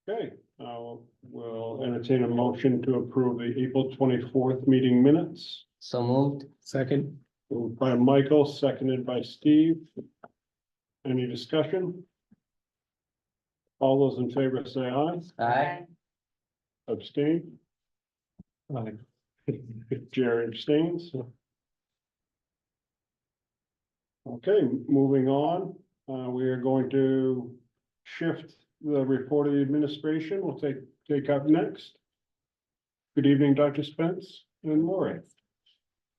Okay, we'll entertain a motion to approve the April 24th meeting minutes. So moved. Second. Moved by Michael, seconded by Steve. Any discussion? All those in favor say aye. Aye. Abstain? Jerry abstains. Okay, moving on, we are going to shift the report of the administration. We'll take up next. Good evening, Dr. Spence and Lori.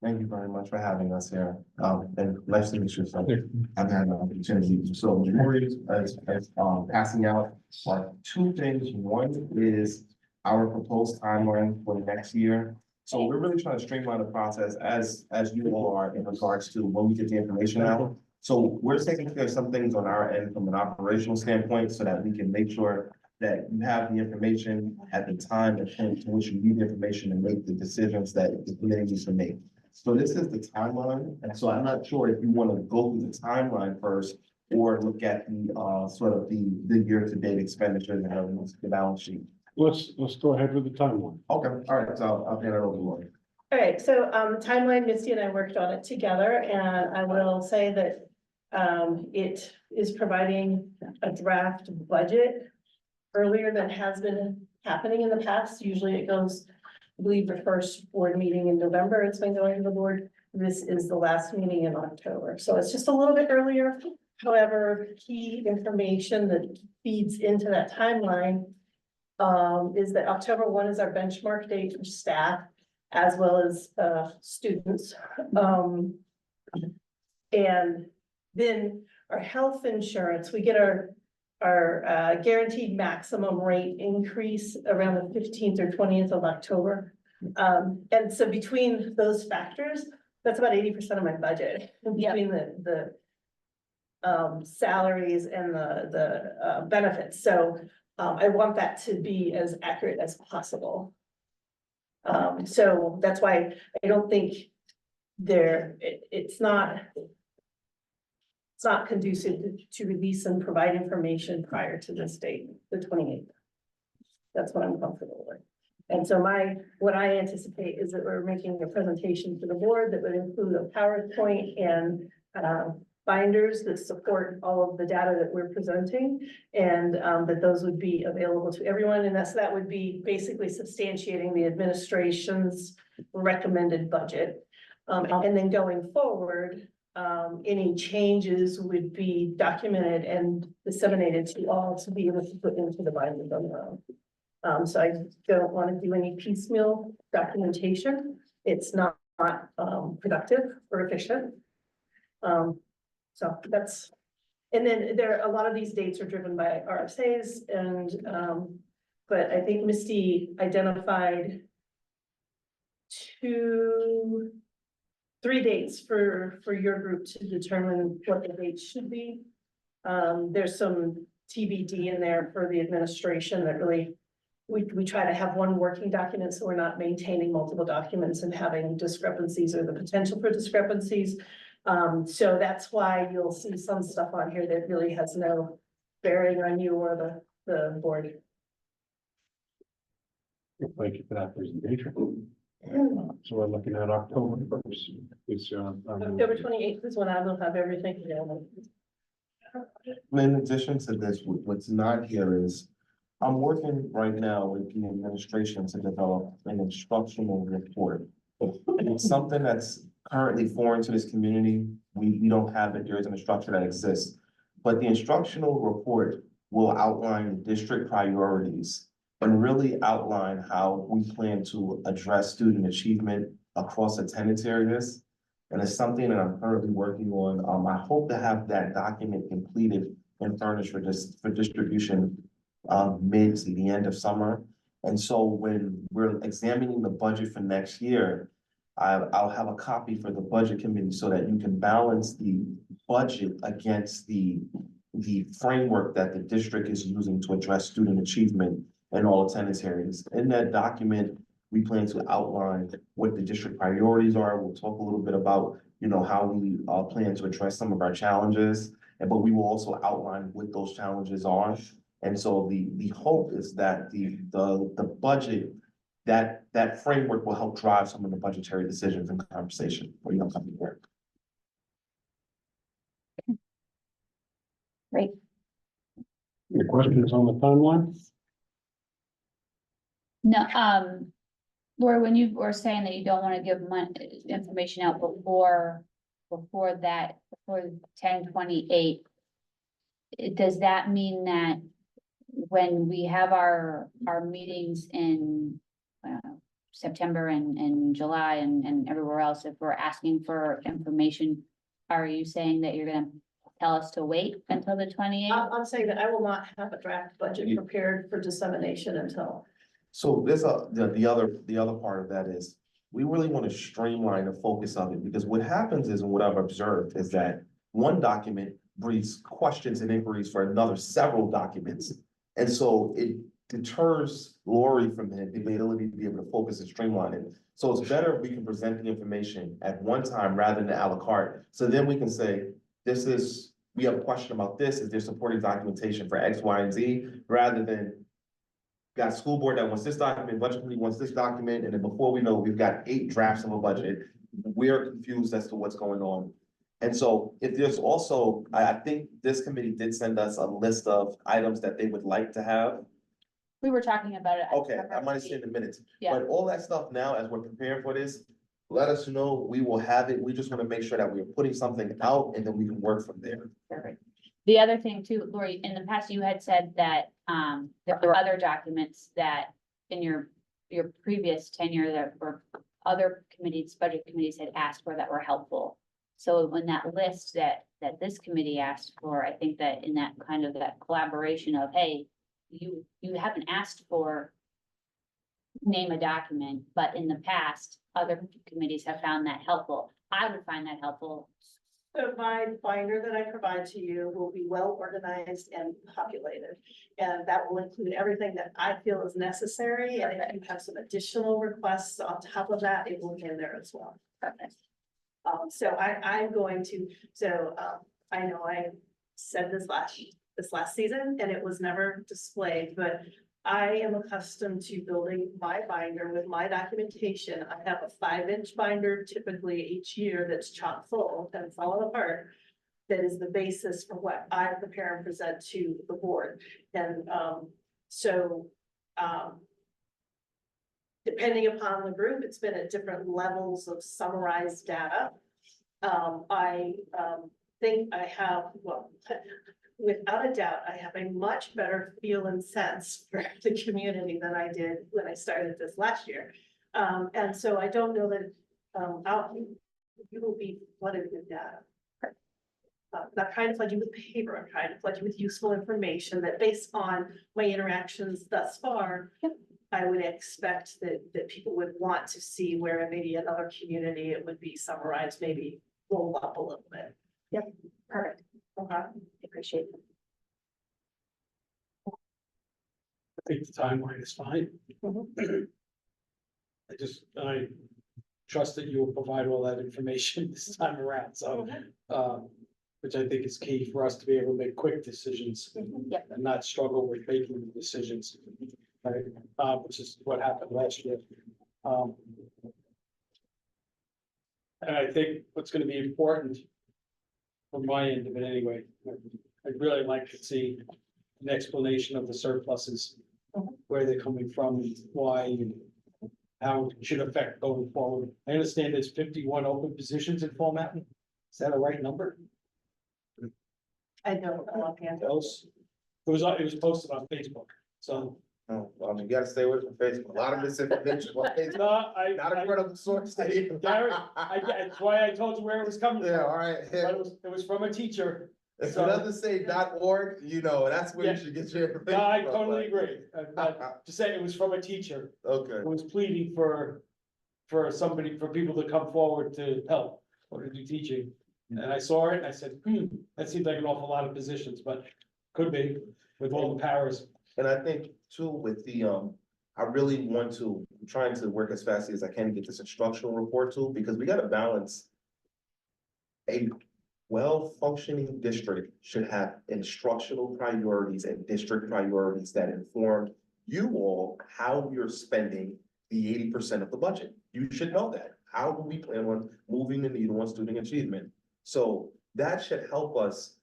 Thank you very much for having us here. And nice to meet you. So I've had an opportunity. So Lori is passing out two things. One is our proposed timeline for next year. So we're really trying to streamline the process as you all are in regards to when we get the information out. So we're taking care of some things on our end from an operational standpoint so that we can make sure that you have the information at the time and point to which you need the information and make the decisions that the committee needs to make. So this is the timeline. And so I'm not sure if you want to go through the timeline first or look at the sort of the year-to-date expenditures and the balance sheet. Let's go ahead with the timeline. Okay, all right, so I'll hand it over to Lori. All right, so the timeline, Misty and I worked on it together, and I will say that it is providing a draft budget earlier than has been happening in the past. Usually it goes, I believe, the first board meeting in November, it's been going to the board. This is the last meeting in October, so it's just a little bit earlier. However, key information that feeds into that timeline is that October 1 is our benchmark date for staff as well as students. And then our health insurance, we get our guaranteed maximum rate increase around the 15th or 20th of October. And so between those factors, that's about 80% of my budget between the salaries and the benefits. So I want that to be as accurate as possible. So that's why I don't think it's not conducive to release and provide information prior to this date, the 28th. That's what I'm comfortable with. And so what I anticipate is that we're making a presentation to the board that would include a PowerPoint and binders that support all of the data that we're presenting, and that those would be available to everyone. And that would be basically substantiating the administration's recommended budget. And then going forward, any changes would be documented and disseminated to all to be able to put into the binders on their own. So I don't want to do any piecemeal documentation. It's not productive or efficient. So that's, and then a lot of these dates are driven by RSAs and, but I think Misty identified 3 dates for your group to determine what the dates should be. There's some TBD in there for the administration that really, we try to have one working document, so we're not maintaining multiple documents and having discrepancies or the potential for discrepancies. So that's why you'll see some stuff on here that really has no bearing on you or the board. Thank you for that presentation. So we're looking at October 1st. October 28th is when I will have everything available. In addition to this, what's not here is, I'm working right now with the administration to develop an instructional report. It's something that's currently foreign to this community. We don't have it. There isn't a structure that exists. But the instructional report will outline the district priorities and really outline how we plan to address student achievement across attendance areas. And it's something that I'm currently working on. I hope to have that document completed and furnished for distribution mid to the end of summer. And so when we're examining the budget for next year, I'll have a copy for the budget committee so that you can balance the budget against the framework that the district is using to address student achievement in all attendance areas. In that document, we plan to outline what the district priorities are. We'll talk a little bit about, how we plan to address some of our challenges, but we will also outline what those challenges are And so the hope is that the budget, that framework will help drive some of the budgetary decisions and conversation for the upcoming year. Great. Any questions on the timeline? No, Lori, when you were saying that you don't want to give information out before 10/28, does that mean that when we have our meetings in September and July and everywhere else, if we're asking for information, are you saying that you're gonna tell us to wait until the 28th? I'm saying that I will not have a draft budget prepared for dissemination until. So there's the other part of that is, we really want to streamline the focus of it, because what happens is, and what I've observed is that one document breeds questions and inquiries for another several documents. And so it deters Lori from the ability to be able to focus and streamline it. So it's better if we can present the information at one time rather than a la carte. So then we can say, we have a question about this, is there supporting documentation for X, Y, and Z, rather than got school board that wants this document, budget committee wants this document, and then before we know, we've got 8 drafts of a budget. We are confused as to what's going on. And so if there's also, I think this committee did send us a list of items that they would like to have. We were talking about it. Okay, I might have seen in minutes, Yeah. but all that stuff now, as we're preparing for this, let us know, we will have it. We just want to make sure that we're putting something out and then we can work from there. Perfect. The other thing too, Lori, in the past, you had said that, there were other documents that in your previous tenure that were other committees, budget committees had asked for that were helpful. So when that list that this committee asked for, I think that in that kind of that collaboration of, hey, you haven't asked for name a document, but in the past, other committees have found that helpful. I would find that helpful. So my binder that I provide to you will be well organized and populated. And that will include everything that I feel is necessary. And if you have some additional requests on top of that, it will be in there as well. Perfect. So I'm going to, I know I said this last season and it was never displayed, but I am accustomed to building my binder with my documentation. I have a 5-inch binder typically each year that's chock full and falling apart. That is the basis for what I prepare and present to the board. And depending upon the group, it's been at different levels of summarized data. I think I have, well, without a doubt, I have a much better feel and sense for the community than I did when I started this last year. And so I don't know that you will be flooded with data. I'm not trying to flood you with paper, I'm trying to flood you with useful information that based on my interactions thus far, Yep. I would expect that people would want to see where in maybe another community it would be summarized, maybe roll up a little bit. Yep, perfect. Okay. Appreciate it. I think the timeline is fine. Mhm. I trust that you will provide all that information this time around, so, which I think is key for us to be able to make quick decisions. Yep. And not struggle with making the decisions, right, which is what happened last year. And I think what's gonna be important from my end of it anyway, I'd really like to see an explanation of the surpluses, where they're coming from, why, and how it should affect going forward. I understand there's 51 open positions in Fall Mountain. Is that a right number? I don't know offhand. Else, it was posted on Facebook, so. Oh, well, you gotta stay away from Facebook. A lot of misinformation on Facebook. No, Not a credible source. Gary, that's why I told you where it was coming from. Yeah, all right. But it was from a teacher. If it doesn't say .org, you know, that's where Yeah. you should get your information. No, I from, totally but- agree. Just saying it was from a teacher Okay, who was pleading for people to come forward to help or to do teaching. And I saw it and I said, that seems like an awful lot of positions, but could be with all the powers. and I think too, with the, I really want to, I'm trying to work as fast as I can to get this instructional report too, because we gotta balance well-functioning district should have instructional priorities and district priorities that inform you all how you're spending the 80% of the budget. You should know that. How do we plan on moving the needle on student achievement? So that should help us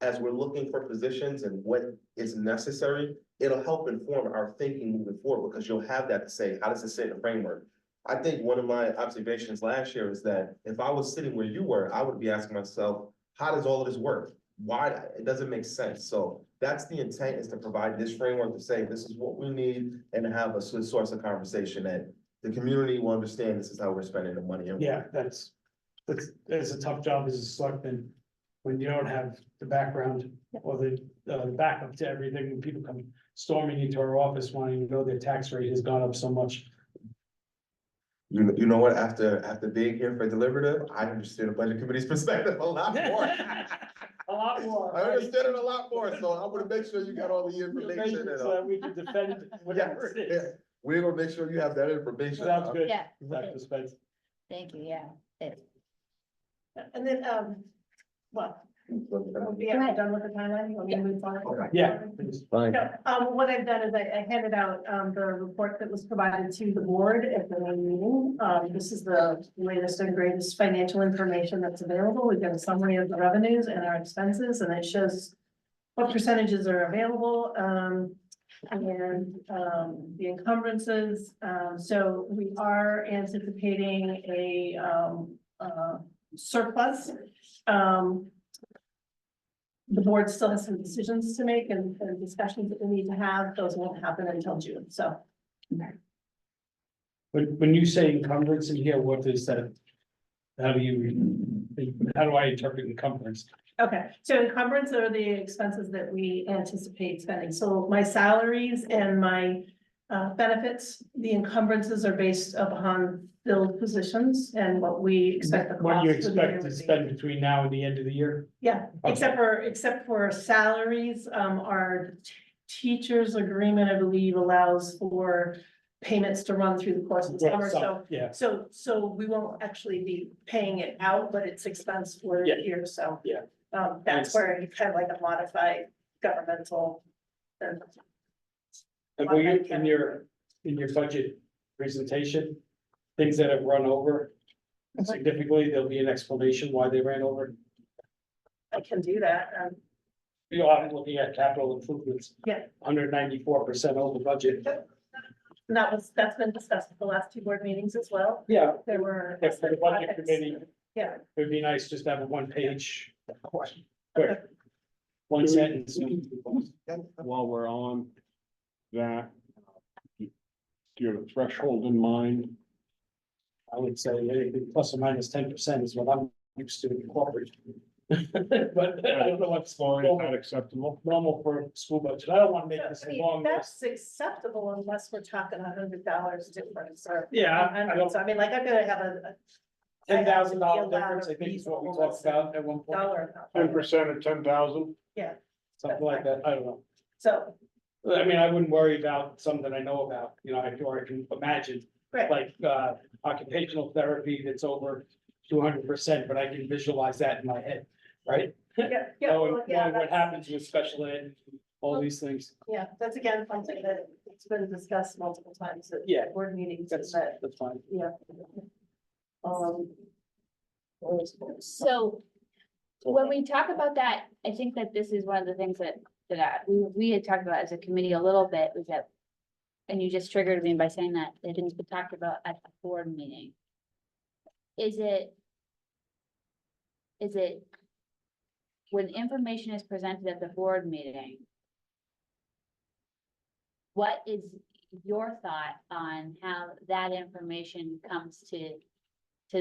as we're looking for positions and what is necessary. It'll help inform our thinking moving forward because you'll have that to say, how does it sit in the framework? I think one of my observations last year is that if I was sitting where you were, I would be asking myself, how does all of this work? Why? It doesn't make sense. So that's the intent, is to provide this framework to say, this is what we need, and to have a source of conversation that the community will understand this is how we're spending the money. Yeah, that's a tough job as a selectman, when you don't have the background or the backup to everything, when people come storming into our office wanting to know their tax rate has gone up so much. You know what, after being here for deliberative, I understood the budget committee's perspective a lot more. A lot more. I understood it a lot more, so I'm gonna make sure you got all the information. And, So that we can defend whatever it is. we're gonna make sure you have that information. Sounds good. Yeah, Dr. Spence. thank you, yeah. And then, well, yeah, we're done with the timeline, we'll move forward. Yeah. please. Fine. No, what I've done is I handed out, the report that was provided to the board at the main meeting. This is the latest and greatest financial information that's available. We've got a summary of the revenues and our expenses, and it shows what percentages are available, and the encumbrances. So we are anticipating a surplus. The board still has some decisions to make and discussions that we need to have. Those won't happen until June, so. When you say encumbrance in here, what is that? How do I interpret encumbrance? Okay, so encumbrance are the expenses that we anticipate spending. So my salaries and my benefits, the encumbrances are based upon filled positions and what we expect the cost. What do you for the year expect to would be. spend between now and the end of the year? Yeah, Okay. except for salaries, our teachers' agreement, I believe, allows for payments to run through the course of the summer, so. Yeah, So we won't actually be paying it out, but it's expense for the Yeah. year, so. Yeah. That's where you kind of like a modified governmental. and will you, in your budget presentation, things that have run over significantly, there'll be an explanation why they ran over. I can do that, You know, I'm looking at capital improvements. Yeah. 194% over budget. and that's been discussed at the last two board meetings as well, Yeah, there were. if the budget committee, Yeah, it'd be nice just to have a one-page. Quick. One sentence. While we're on that, do you have a threshold in mind? I would say anything plus or minus 10% is what I'm used to in corporate. But I don't know what's Is that acceptable? normal for a school budget. I don't want to make this I a mean, long list. that's acceptable unless we're talking $100 difference or. Yeah, I don't, So I mean, like, I'm gonna have a $10,000 difference, I think is what we talked about at one point, dollar. 10% of 10,000? something like that. I don't know. So, I mean, I wouldn't worry about something I know about, you know, or I can imagine, right, like, occupational therapy that's over 200%, but I can visualize that in my head, right? yeah, yeah, Knowing well, yeah, what that's, happens with special ed, all these things. yeah, that's again, something that it's been discussed multiple times at Yeah. board meetings, That's, is that, that's fine. yeah. So when we talk about that, I think that this is one of the things that we had talked about as a committee a little bit, was that, and you just triggered me by saying that it didn't be talked about at the board meeting. Is it when information is presented at the board meeting, what is your thought on how that information comes to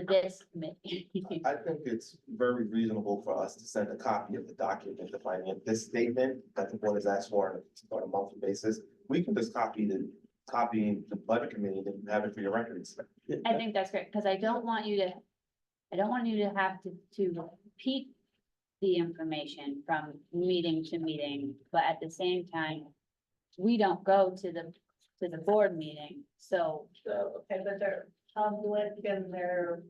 this committee? I think it's very reasonable for us to send a copy of the document defining this statement that the board is asked for on a monthly basis. We can just copy the budget committee and have it for your records. I think that's great, because I don't want you to have to repeat the information from meeting to meeting, but at the same time, we don't go to the board meeting, so. Okay, but they're public and they're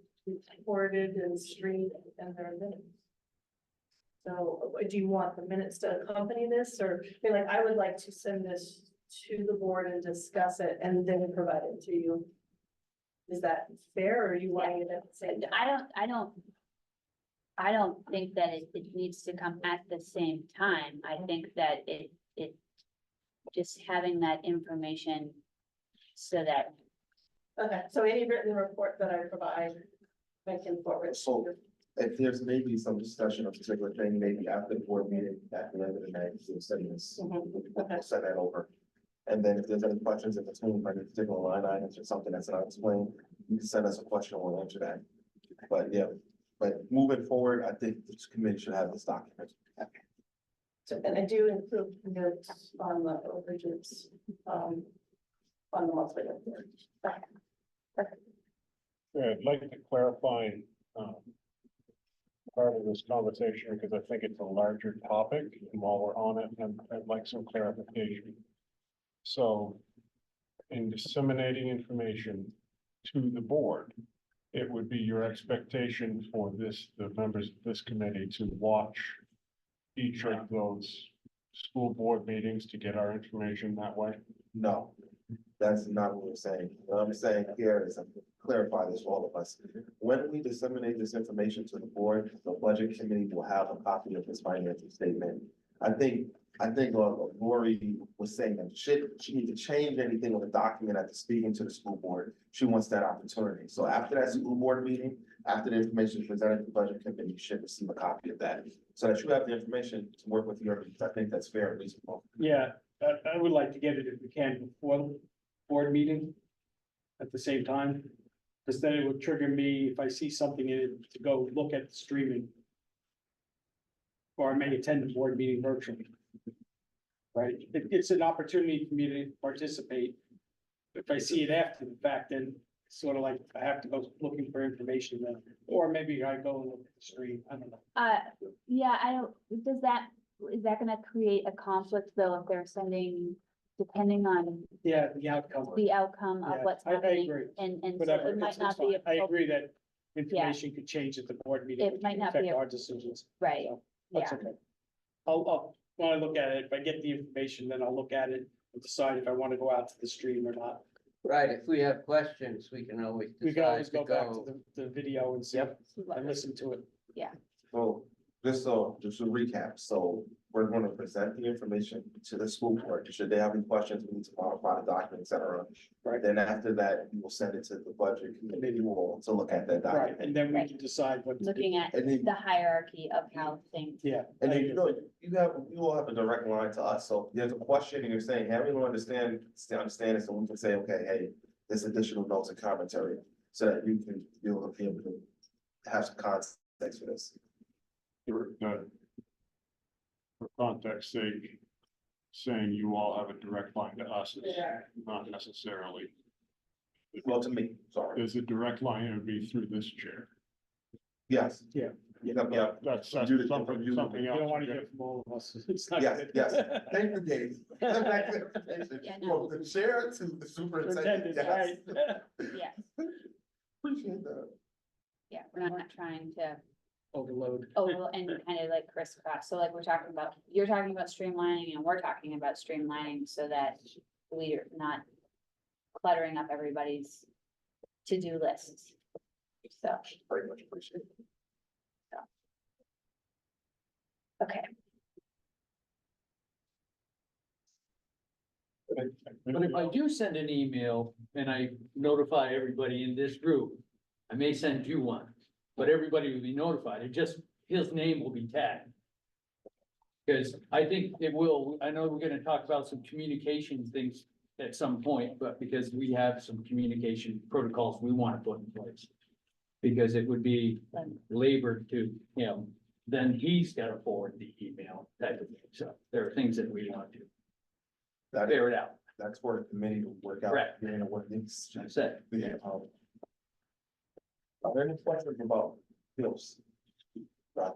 recorded and streamed and they're minutes. So do you want the minutes to accompany this, or, I mean, like, I would like to send this to the board and discuss it and then provide it to you. Is that fair, or are you wanting it at the same time? I don't think that it needs to come at the same time. I think that it just having that information so that, Okay, so any written report that I provide, I can forward. So if there's maybe some discussion of particular thing, maybe after the board meeting, at the end of the night, we'll send this, we'll send that over. And then if there's any questions in between, like particular line items or something that's not explained, you can send us a question and we'll answer that. But yeah, but moving forward, I think this committee should have this document. So, and I do include notes on the overages, on the monthly report. Yeah, I'd like to clarify, part of this conversation, because I think it's a larger topic, and while we're on it, I'd like some clarification. So, in disseminating information to the board, it would be your expectation for the members of this committee to watch each of those school board meetings to get our information that way? No, that's not what we're saying. What I'm saying here is, clarify this for all of us. When we disseminate this information to the board, the budget committee will have a copy of this financial statement. I think Lori was saying that she need to change anything on the document after speaking to the school board. She wants that opportunity. So after that school board meeting, after the information is presented to the budget committee, you should receive a copy of that. So that you have the information to work with your, I think that's fair and reasonable. Yeah, I would like to get it if we can before the board meeting at the same time. Because then it would trigger me if I see something in it to go look at the streaming. Or I may attend the board meeting virtually. Right, it's an opportunity for me to participate. If I see it after the fact, then it's sort of like I have to go looking for information then, or maybe I go and look at the stream, I don't know. yeah, I don't, is that gonna create a conflict though, if they're sending, depending on Yeah, the outcome. the outcome of Yeah, what's I happening? agree. And so Whatever, it might it's not be. fine. I appropriate- agree that information could change at the board meeting. It which might could not be affect a- our decisions. Right, So, that's yeah, okay. When I look at it, if I get the information, then I'll look at it and decide if I want to go out to the stream or not. Right, if we have questions, we can always We can decide always to go back to go. the video and see, and listen to it. So, just to recap, so we're going to present the information to the school board. Should they have any questions, we need to modify the document, et cetera. Right. Then after that, you will send it to the budget committee to look at that Right, document. and then we Right. can decide what. to do. looking at And then, the hierarchy of how things, Yeah. and I then, you agree. know, you all have a direct line to us. So if there's a question and you're saying, hey, we don't understand it, so we can say, okay, hey, there's additional notes and commentary. So that you'll be able to have some context for this. For context sake, saying you all have a direct line to us is not necessarily. Well, to me, sorry. There's a direct line, it would be through this chair. Yes. Yeah. Yeah. That's You do the- something You else. don't want to hear from all of us. It's not Yes, good. yes. Thank you, Dave. Yeah, no. From the chair to the superintendent. Superintendent, Yes. yeah, Appreciate that. yeah, we're not trying to, Overload. and kind of like crisscross, so like you're talking about streamlining and we're talking about streamlining so that we're not cluttering up everybody's to-do lists. So, Very much appreciate it. okay, But if I do send an email and I notify everybody in this group, I may send you one, but everybody will be notified. It just, his name will be tagged. Because I think it will, I know we're gonna talk about some communication things at some point, but because we have some communication protocols we want to put in place. Because it would be labor to him, then he's gotta forward the email type of thing. So there are things that we want to That, figure it out. that's for the committee to work out. Correct. You know, what needs. I said, Yeah. Are there any questions about bills? Okay.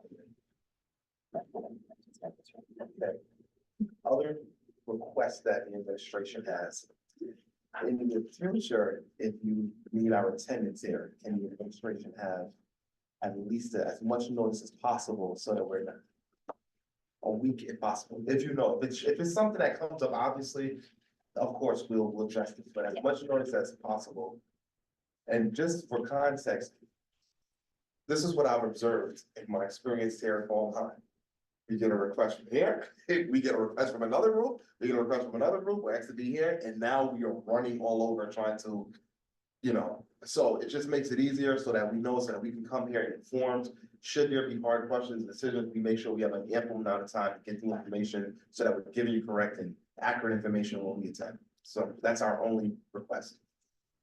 Other requests that the administration has. In the future, if you need our attendance here, can the administration have at least as much notice as possible so that we're not, a week if possible, if you know, if it's something that comes up, obviously, of course, we'll address it, but as much notice as possible. And just for context, this is what I've observed in my experience here in Fall Time. We get a request from here, we get a request from another group, we get a request from another group, we're asked to be here, and now we are running all over trying to, so it just makes it easier so that we know, so that we can come here informed. Should there be hard questions, decisions, we make sure we have an ample amount of time to get the information so that we're giving you correct and accurate information when we attend. So that's our only request.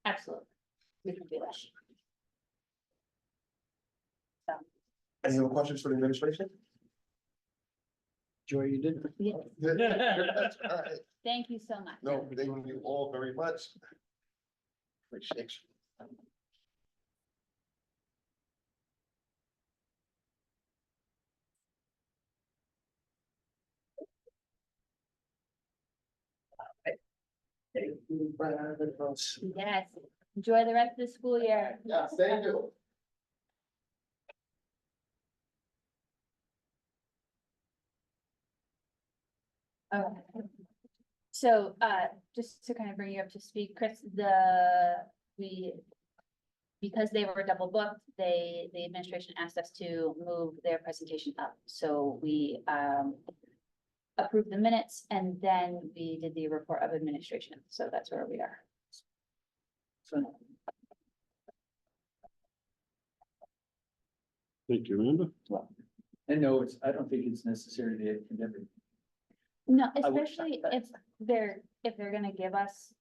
Absolutely. We can do that. Any other questions for the administration? Joy, you did. Yeah, That's all right. thank you so much. No, thank you all very much. Appreciate you. Yes, enjoy the rest of the school year. Yes, thank you. Okay. So, just to kind of bring you up to speed, Chris, because they were double booked, the administration asked us to move their presentation up. So we, approved the minutes and then we did the report of administration. So that's where we are. Thank you, Amanda. And no, I don't think it's necessary to attend every. No, I would- especially if they're gonna give us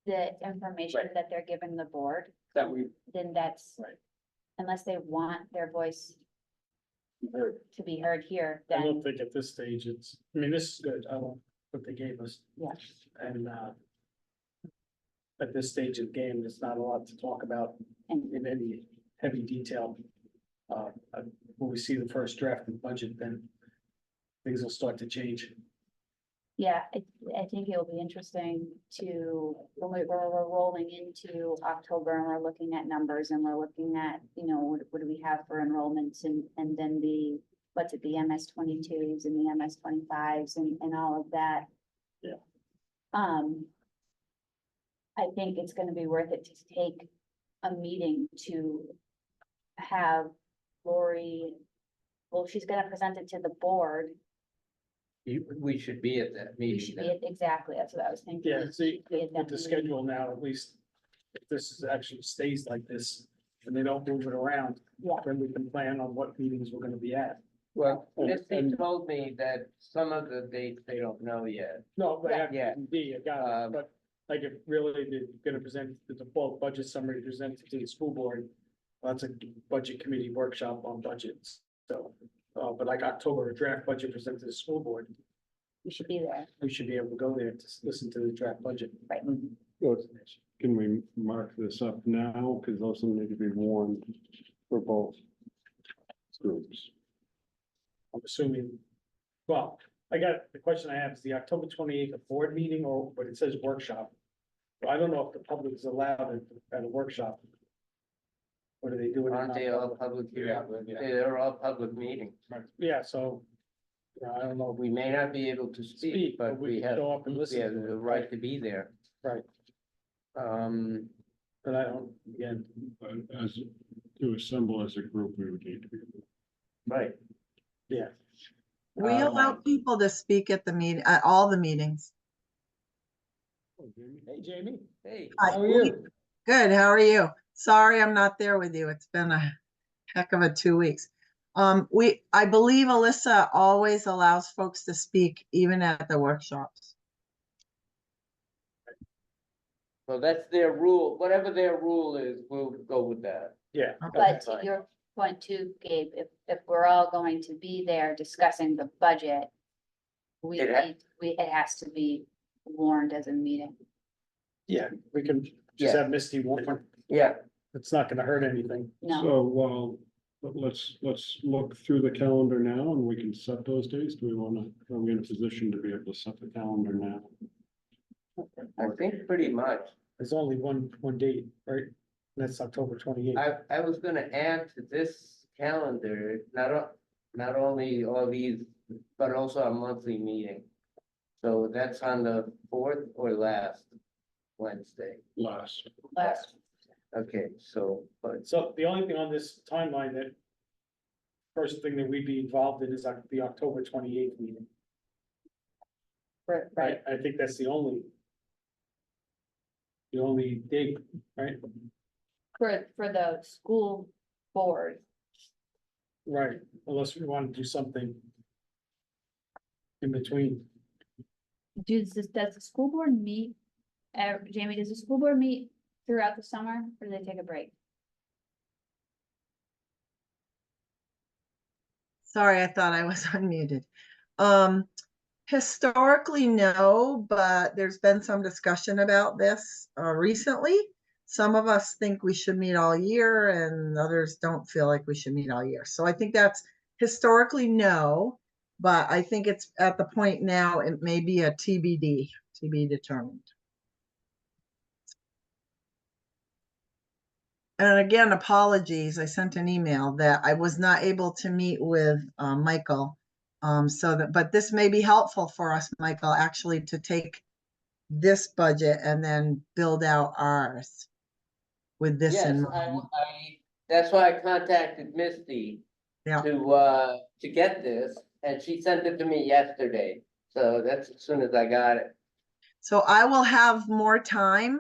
the information Right. that they're giving the board, That we then that's, Right. unless they want their voice heard. to be heard here, I don't then, think at this stage it's, I mean, this is good, I don't, what they gave us. Yeah. And, at this stage of the game, there's not a lot to talk about and in any heavy detail. When we see the first draft of the budget, then things will start to change. yeah, I think it'll be interesting to, when we're rolling into October and we're looking at numbers and we're looking at, what do we have for enrollments and then what's it, the MS-22s and the MS-25s and all of that. Yeah. I think it's gonna be worth it to take a meeting to have Lori, well, she's gonna present it to the board. We should be at that We meeting. should be at, exactly, that's what I was thinking. Yeah, see, Be at that with the meeting. schedule now, at least, if this actually stays like this, and they don't move it around, Yeah. then we can plan on what meetings we're gonna be at. Well, And- Misty and- told me that some of the dates they don't know yet. No, they have Yeah. D, I got it, Um, but like if really they're gonna present the default budget summary presented to the school board. That's a budget committee workshop on budgets, so, but like October, draft budget presented to the school board, We should be there, we should be able to go there to listen to the draft budget. right? Well, can we mark this up now? Because those will need to be warned for both groups. I'm assuming, well, the question I have is the October 28th, a board meeting or, but it says workshop. I don't know if the public is allowed at a workshop. What are they doing? Aren't they all public? They're all public meetings. Yeah, so, I don't know, We may not be able to speak, but we can have, show up and we listen. have to the it, right to be there. Right, but I don't, again, But as to assemble as a group, we would need to be. Right. yeah, We allow people to speak at the meeting, at all the meetings. hey, Jamie. Hey, Hi, How are you? Good, how are you? Sorry, I'm not there with you. It's been a heck of a 2 weeks. I believe Alyssa always allows folks to speak even at the workshops. well, that's their rule. Whatever their rule is, we'll go with that. Yeah. But to fine. your point too, Gabe, if we're all going to be there discussing the budget, it has to be warned as a meeting. Yeah, we can just Yeah. have Misty warn. Yeah, It's not gonna hurt anything. No, So, let's look through the calendar now and we can set those days. Do we are we in a position to be able to set the calendar now? I think pretty much. There's only one date, right? That's October 28th. I was gonna add to this calendar, not only all these, but also a monthly meeting. So that's on the 4th or last Wednesday. Last. Last. Okay, so, but So the only thing on this timeline that first thing that we'd be involved in is the October 28th meeting. Right, I think that's the only date, right? for the school board. Right, unless we want to do something in between. Does the school board meet, Jamie, does the school board meet throughout the summer or do they take a break? Sorry, I thought I was unmuted. Historically, no, but there's been some discussion about this recently. Some of us think we should meet all year and others don't feel like we should meet all year. So I think that's historically no, but I think it's at the point now, it may be a TBD, to be determined. And again, apologies, I sent an email that I was not able to meet with Michael. But this may be helpful for us, Michael, actually to take this budget and then build out ours with this yes, in I, mind. that's why I contacted Misty Yeah. to get this, and she sent it to me yesterday. So that's as soon as I got it. So I will have more time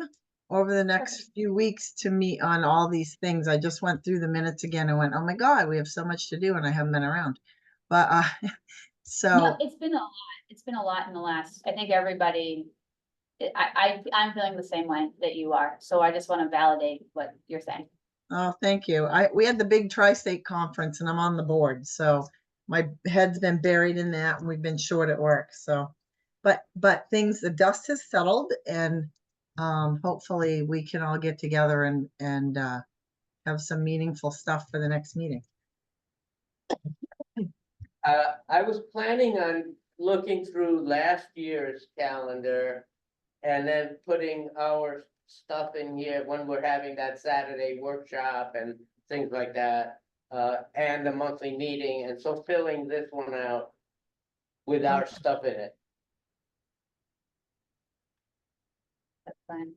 over the next few weeks to meet on all these things. I just went through the minutes again and went, oh my God, we have so much to do and I haven't been around. But No, so it's been a lot. It's been a lot in the last, I think everybody, I'm feeling the same way that you are. So I just want to validate what you're saying. oh, thank you. We had the big tri-state conference and I'm on the board. So my head's been buried in that and we've been short at work. So, but the dust has settled and hopefully we can all get together and have some meaningful stuff for the next meeting. I was planning on looking through last year's calendar and then putting our stuff in here when we're having that Saturday workshop and things like that. And the monthly meeting, and so filling this one out with our stuff in it. That's fine.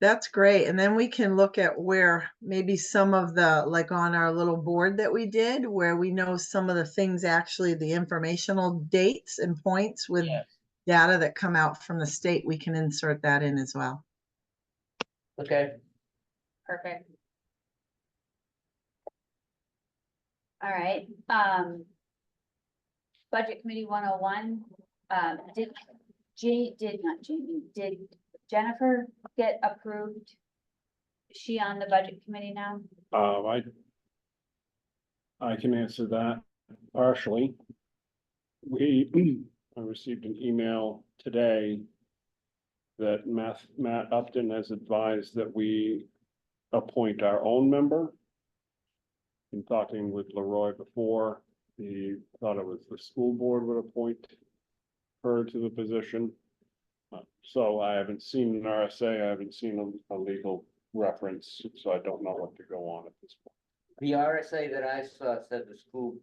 That's great. And then we can look at where maybe some of the, like on our little board that we did, where we know some of the things, actually the informational dates and points with Yes. data that come out from the state, we can insert that in as well. Okay, Perfect. All right, Budget Committee 101, did Jennifer get approved? Is she on the Budget Committee now? I can answer that partially. I received an email today that Matt Upton has advised that we appoint our own member. In talking with Leroy before, he thought it was the school board would appoint her to the position. So I haven't seen an RSA, I haven't seen a legal reference, so I don't know what to go on at this point. the RSA that I saw said the school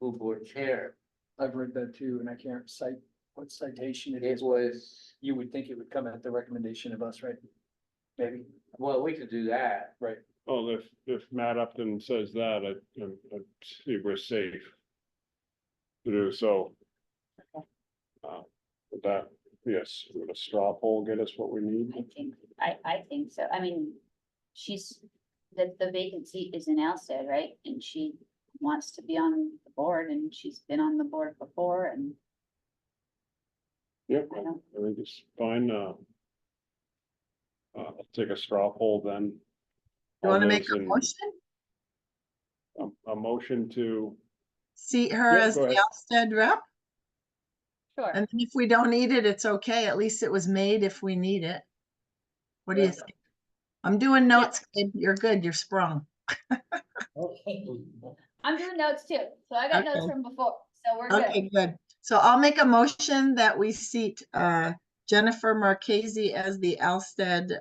board chair. I've read that too, and I can't cite what citation it It is. was, You would think it would come at the recommendation of us, right? Maybe, well, we could do that. right? Well, if Matt Upton says that, I'd see we're safe to do so. Would that, yes, would a straw poll get us what we need? I think so. I mean, the vacant seat is in Alsted, right? And she wants to be on the board and she's been on the board before and Yep, I don't, I think it's fine, I'll take a straw poll then. You want to All make those a in- motion? A motion to, Seat her Yeah, as go the ahead. Alsted rep? sure. And if we don't need it, it's okay. At least it was made if we need it. What do you Yeah. think? I'm doing notes. Kid. You're good. You're sprung. I'm doing notes too. So I got notes Okay. from before, so we're good. Okay, good. So I'll make a motion that we seat Jennifer Marchese as the Alsted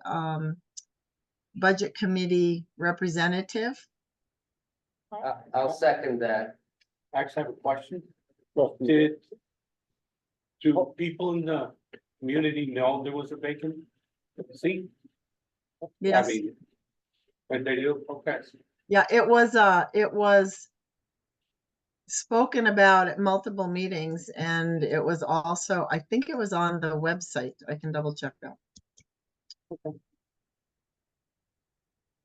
Budget Committee representative. I'll second that. actually have a question. Well, Do people in the community know there was a vacant seat? I Yes, mean, when they do, okay. yeah, it was spoken about at multiple meetings, and it was also, I think it was on the website. I can double check that.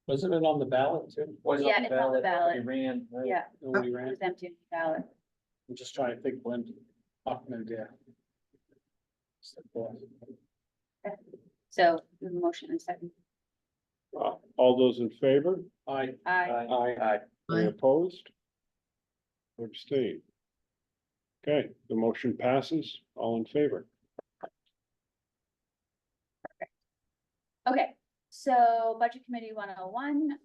Wasn't it on the ballot too? Was Yeah, it's on the ballot. It ran, right? Yeah, Nobody it ran. was empty ballot. I'm just trying to think when Hoffman did. So, the motion and second. all those in favor? I, Aye. Any Aye. opposed? Or abstain? Okay, the motion passes, all in favor. Okay, so budget committee 101,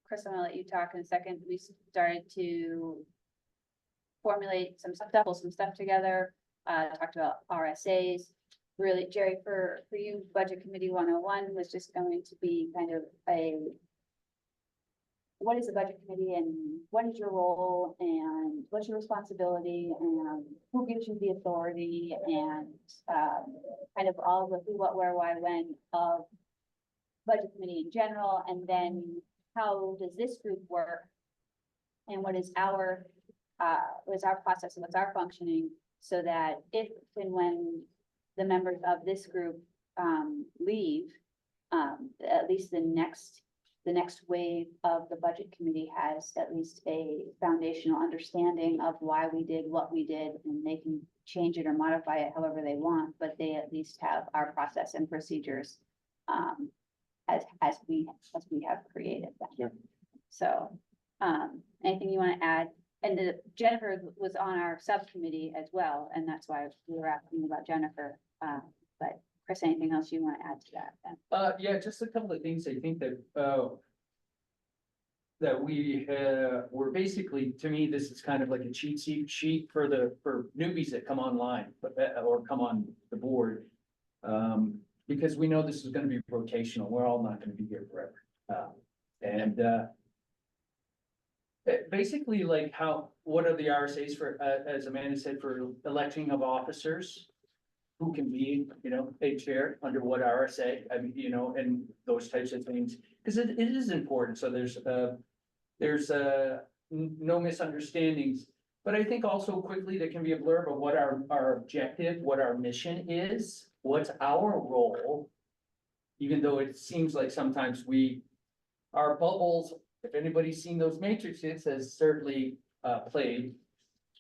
Chris, I'm gonna let you talk in a second. We started to formulate some stuff, pull some stuff together, talked about RSAs. Really, Jerry, for you, budget committee 101 was just going to be kind of what is the budget committee and what is your role and what's your responsibility and who gives you the authority and kind of all the who, what, where, why, when of budget committee in general, and then how does this group work? And what is our process and what's our functioning, so that if and when the members of this group leave, at least the next wave of the budget committee has at least a foundational understanding of why we did what we did, and they can change it or modify it however they want, but they at least have our process and procedures as we have created them. Yeah. So, anything you want to add? And Jennifer was on our subcommittee as well, and that's why we were asking about Jennifer. But Chris, anything else you want to add to that then? Yeah, just a couple of things I think that, that we're basically, to me, this is kind of like a cheat sheet for newbies that come online, or come on the board. Because we know this is gonna be rotational, we're all not gonna be here forever. Basically, like what are the RSAs for, as Amanda said, for electing of officers? Who can be, a chair under what RSA, I mean, and those types of things, because it is important, so there's no misunderstandings. But I think also quickly there can be a blurb of what our objective, what our mission is, what's our role. Even though it seems like sometimes our bubbles, if anybody's seen those matrices, has certainly played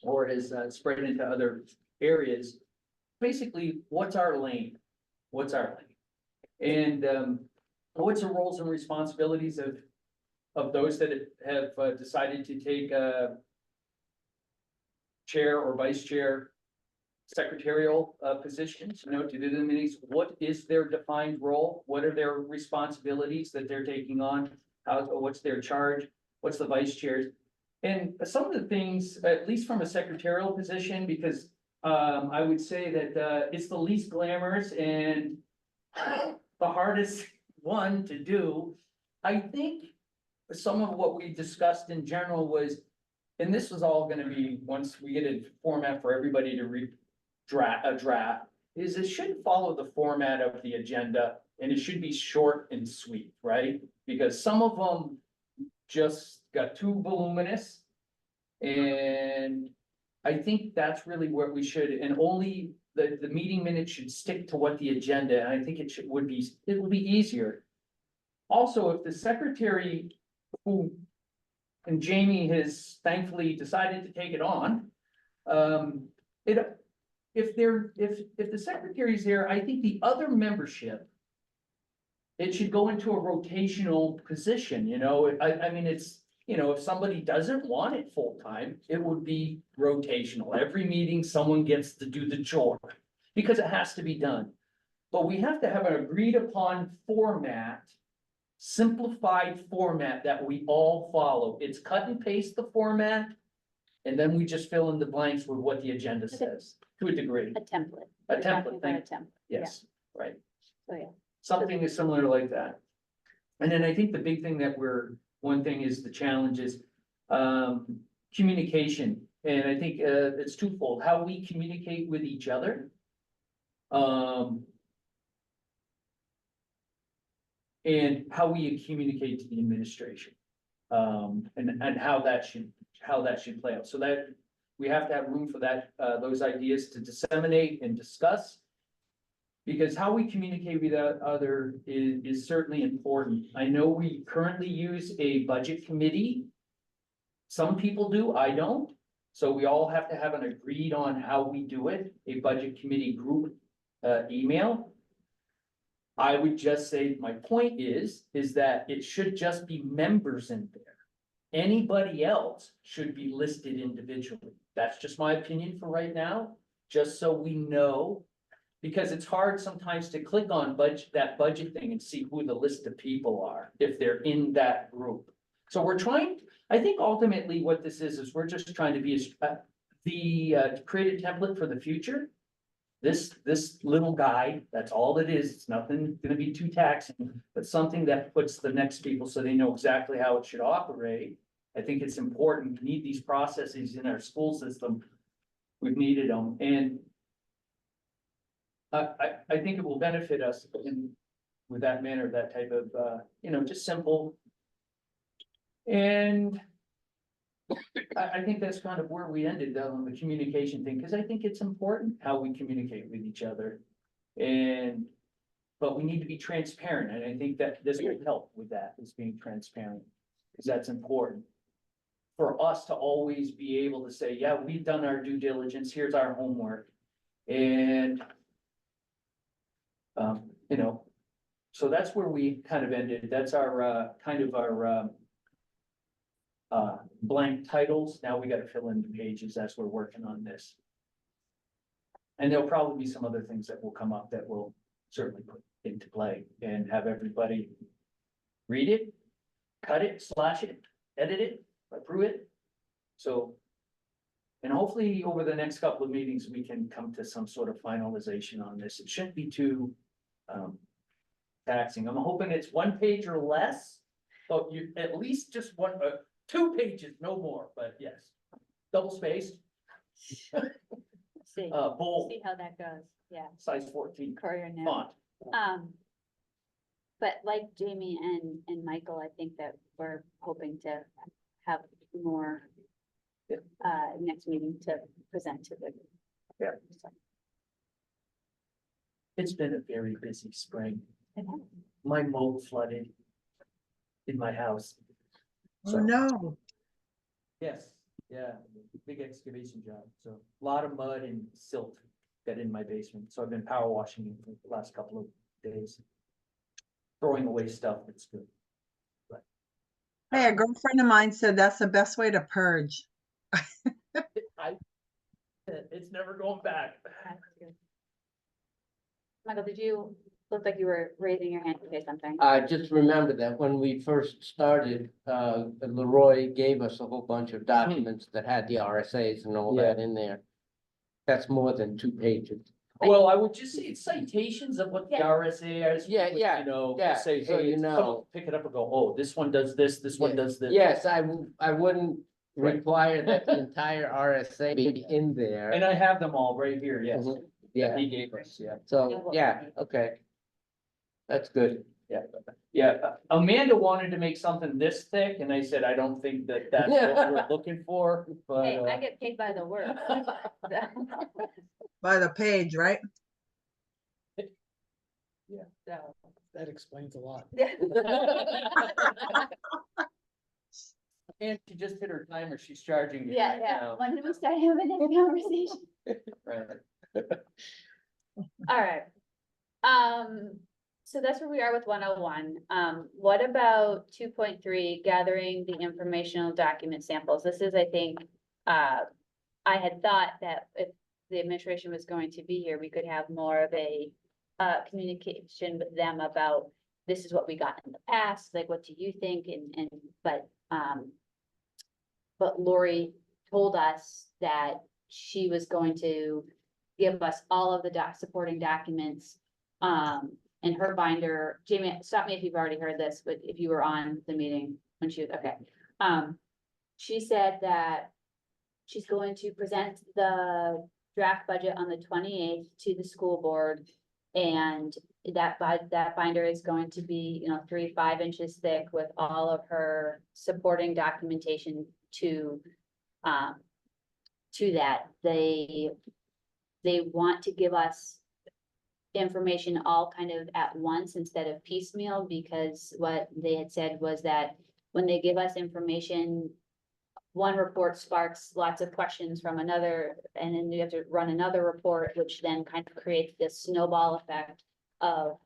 or has spread into other areas. Basically, what's our lane? What's our lane? And what's the roles and responsibilities of those that have decided to take chair or vice chair secretarial positions, to do the meetings? What is their defined role? What are their responsibilities that they're taking on? What's their charge? What's the vice chairs? And some of the things, at least from a secretarial position, because I would say that it's the least glamorous and the hardest one to do. I think some of what we discussed in general was, and this was all gonna be, once we get a format for everybody to read a draft, is it should follow the format of the agenda, and it should be short and sweet, right? Because some of them just got too voluminous. And I think that's really what we should, and only the meeting minutes should stick to what the agenda, and I think it would be easier. Also, if the secretary and Jamie has thankfully decided to take it on, if the secretary's there, I think the other membership, it should go into a rotational position, I mean, it's, if somebody doesn't want it full-time, it would be rotational. Every meeting, someone gets to do the chore, because it has to be done. But we have to have an agreed upon format, simplified format that we all follow. It's cut and paste the format, and then we just fill in the blanks with what the agenda says, to a degree. A template. A We're talking template, about thank a template. Yes, right. So, yeah. Something is similar like that. And then I think the big thing one thing is the challenge is, communication, and I think, it's twofold, how we communicate with each other. And how we communicate to the administration. And how that should play out, so that we have to have room for that, those ideas to disseminate and discuss. Because how we communicate with other is certainly important. I know we currently use a budget committee. Some people do, I don't. So we all have to have an agreed on how we do it, a budget committee group, email. I would just say, my point is that it should just be members in there. Anybody else should be listed individually. That's just my opinion for right now, just so we know. Because it's hard sometimes to click on that budget thing and see who the list of people are, if they're in that group. So we're trying, I think ultimately what this is we're just trying to be, create a template for the future. This little guide, that's all it is. It's nothing gonna be too taxing, but something that puts the next people so they know exactly how it should operate. I think it's important. We need these processes in our school system. We've needed them, and I think it will benefit us with that manner, that type of, just simple. And I think that's kind of where we ended on the communication thing, because I think it's important how we communicate with each other. But we need to be transparent, and I think that this will help with that, is being transparent, because that's important. For us to always be able to say, yeah, we've done our due diligence, here's our homework. And so that's where we kind of ended. That's our blank titles. Now we got to fill in the pages as we're working on this. And there'll probably be some other things that will come up that we'll certainly put into play and have everybody read it, cut it, slash it, edit it, approve it. So, and hopefully over the next couple of meetings, we can come to some sort of finalization on this. It shouldn't be too taxing. I'm hoping it's 1 page or less, but you at least just 2 pages, no more, but yes, double spaced. See, Bold, see how that goes, yeah. size 14 Courier now. font. But like Jamie and Michael, I think that we're hoping to have more next meeting to present to the. Yeah. It's been a very busy spring. My mold flooded in my house. Oh, no. Yes, yeah, big excavation job, so a lot of mud and silt got in my basement, so I've been power washing it for the last couple of days. Throwing away stuff that's good. Hey, a girlfriend of mine said that's the best way to purge. It's never going back. Michael, did you look like you were raising your hand to say something? I just remember that when we first started, Leroy gave us a whole bunch of documents that had the RSAs and all that in there. That's more than 2 pages. Well, I would just say it's citations of what the Yeah. RSA is. Yeah, yeah, yeah, just say, so hey, you know. someone pick it up and go, oh, this one does this, this one does this. Yes, I wouldn't Right. require that the entire RSA be in there. And I have them all right here, yes. Mhm. Yeah, Yeah, he gave us, yeah. so, yeah, okay. That's good. Yeah, Amanda wanted to make something this thick, and I said, I don't think that that's what we're looking for, but. Hey, I get paid by the word. By the page, right? So, That explains a lot. And she just hit her timer, she's charging me yeah, right yeah. now. When did we start having this conversation? Right. All right. So that's where we are with 101. What about 2.3, gathering the informational document samples? This is, I think, I had thought that if the administration was going to be here, we could have more of a communication with them about this is what we got in the past, like what do you think? But Lori told us that she was going to give us all of the supporting documents in her binder. Jamie, stop me if you've already heard this, but if you were on the meeting when she was, okay. She said that she's going to present the draft budget on the 28th to the school board. And that binder is going to be, 3 5-inches thick with all of her supporting documentation to that. They want to give us information all kind of at once instead of piecemeal, because what they had said was that when they give us information, one report sparks lots of questions from another, and then you have to run another report, which then kind of creates this snowball effect of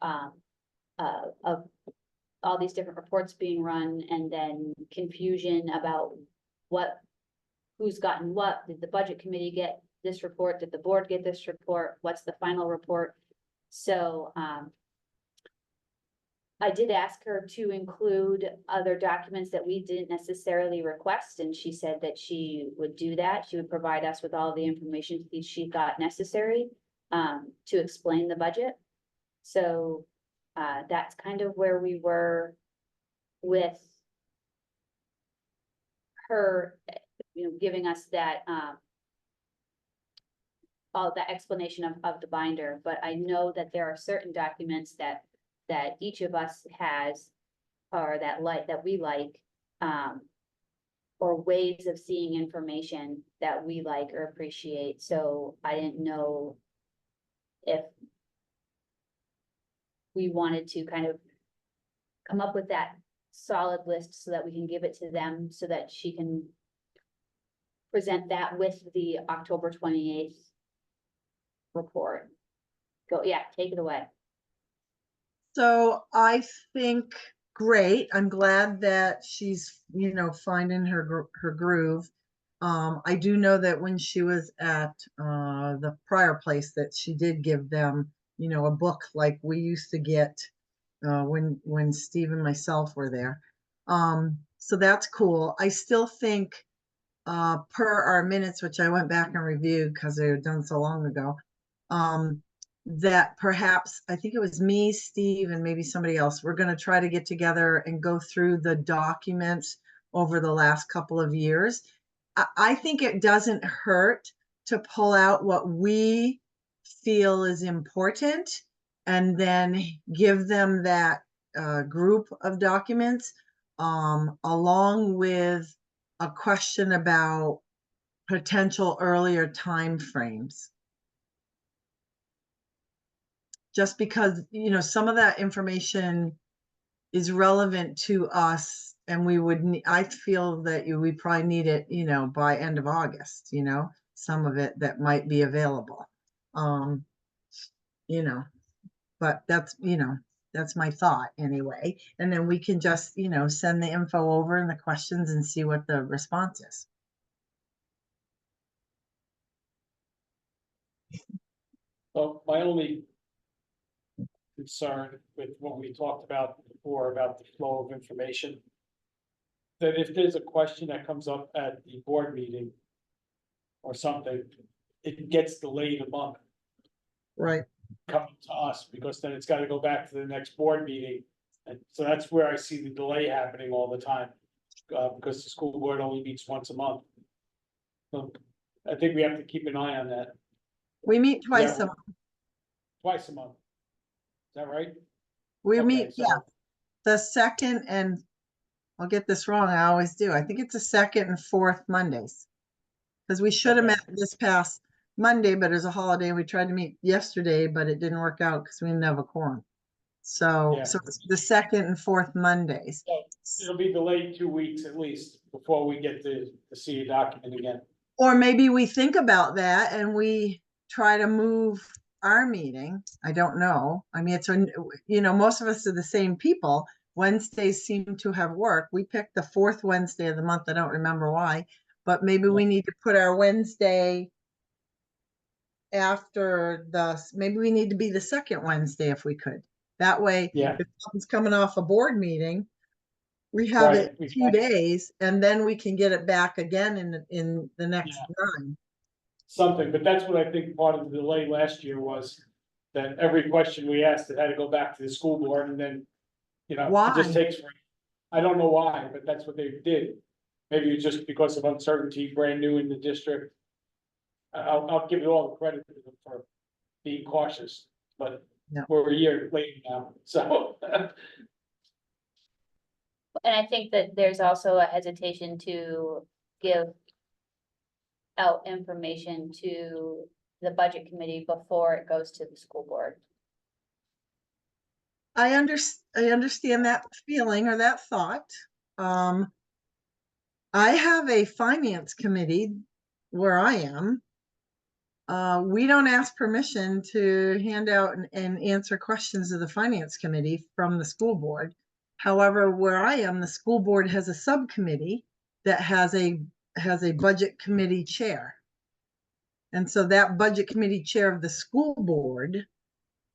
all these different reports being run, and then confusion about who's gotten what. Did the budget committee get this report? Did the board get this report? What's the final report? So, I did ask her to include other documents that we didn't necessarily request, and she said that she would do that. She would provide us with all the information that she thought necessary to explain the budget. So that's kind of where we were with her, giving us that all the explanation of the binder. But I know that there are certain documents that each of us has, or that we like, or ways of seeing information that we like or appreciate. So I didn't know if we wanted to kind of come up with that solid list so that we can give it to them, so that she can present that with the October 28th report. Take it away. So I think, great, I'm glad that she's, finding her groove. I do know that when she was at the prior place, that she did give them, a book like we used to get when Steve and myself were there. So that's cool. I still think per our minutes, which I went back and reviewed because they were done so long ago, that perhaps, I think it was me, Steve, and maybe somebody else, we're going to try to get together and go through the documents over the last couple of years. I think it doesn't hurt to pull out what we feel is important and then give them that group of documents, along with a question about potential earlier timeframes. Just because, some of that information is relevant to us, and we would, I feel that we probably need it, by end of August, some of it that might be available. But that's my thought anyway. And then we can just, send the info over and the questions and see what the response is. Well, my only concern with what we talked about before, about the flow of information, that if there's a question that comes up at the board meeting or something, it gets delayed a month Right. coming to us, because then it's got to go back to the next board meeting. And so that's where I see the delay happening all the time, because the school board only meets once a month. So I think we have to keep an eye on that. We meet twice a month. Twice a month. Is that right? We Okay, meet, so- yeah, the second, and I'll get this wrong, I always do. I think it's the second and fourth Mondays. Because we should have Okay. met this past Monday, but it was a holiday. We tried to meet yesterday, but it didn't work out because we didn't have a quorum. So, Yeah. so it's the second and fourth Mondays. It'll be delayed 2 weeks at least before we get to see a document again. Or maybe we think about that and we try to move our meeting. I don't know. I mean, most of us are the same people. Wednesdays seem to have worked. We picked the fourth Wednesday of the month. I don't remember why, but maybe we need to put our Wednesday after maybe we need to be the second Wednesday if we could. That way, Yeah. if someone's coming off a board meeting, we have Right, it 2 days, and then we can get it back again in the next time. Something, but that's what I think part of the delay last year was, that every question we asked, it had to go back to the school board, and then, it Why? just takes, I don't know why, but that's what they did. maybe it's just because of uncertainty, brand new in the district. I'll give you all the credit for being cautious, but Yeah. we're a year late now, so. And I think that there's also a hesitation to give out information to the budget committee before it goes to the school board. I understand that feeling or that thought. I have a finance committee where I am. We don't ask permission to hand out and answer questions of the finance committee from the school board. However, where I am, the school board has a subcommittee that has a budget committee chair. And so that budget committee chair of the school board,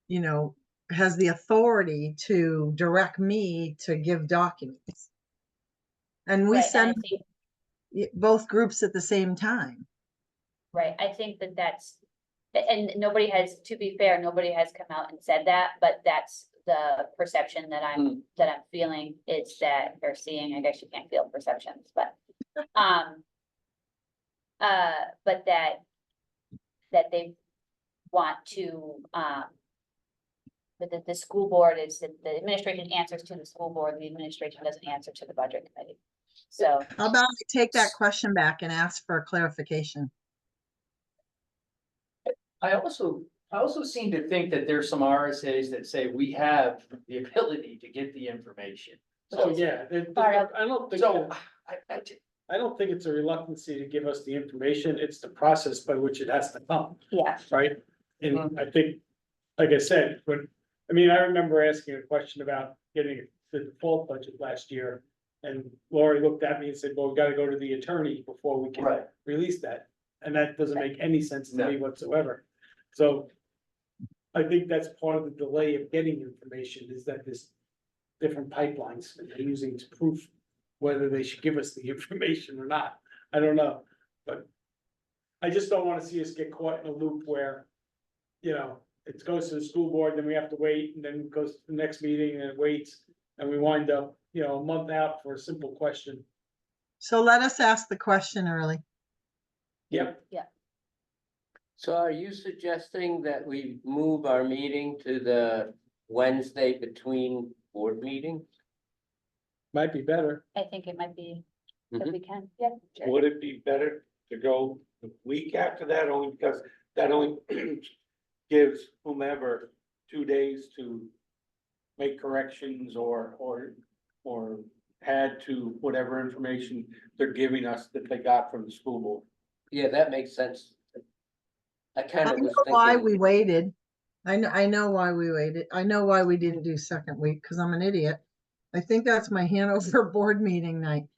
you know, has the authority to direct me to give documents. And we Right, and I send think, both groups at the same time. right, I think that that's, and nobody has, to be fair, nobody has come out and said that, but that's the perception that I'm feeling is that, or seeing, I guess you can't feel perceptions, but, but that they want to, that the school board is, that the administration answers to the school board, the administration doesn't answer to the budget committee. So, How about I take that question back and ask for clarification? I also seem to think that there's some RSAs that say we have the ability to get the information. So, yeah, Part of- I don't think, So, I don't think it's a reluctancy to give us the information, it's the process by which it has to come, yeah, right? And I think, like I said, I remember asking a question about getting the default budget last year. And Lori looked at me and said, well, we gotta go to the attorney before we can Right. release that. And that doesn't make any sense to me No. whatsoever. So I think that's part of the delay of getting information is that there's different pipelines that they're using to prove whether they should give us the information or not. I don't know, but I just don't wanna see us get caught in a loop where, you know, it goes to the school board, then we have to wait, and then it goes to the next meeting and it waits, and we wind up, you know, a month out for a simple question. So let us ask the question early. Yep. So are you suggesting that we move our meeting to the Wednesday between board meetings? Might be better. I think it might be, if Mhm. we can, yeah. sure. Would it be better to go the week after that, only because that only gives whomever 2 days to make corrections or add to whatever information they're giving us that they got from the school board. Yeah, that makes sense. I I kind of know was why thinking, we waited. I know why we waited. I know why we didn't do second week, because I'm an idiot. I think that's my Hanover board meeting night.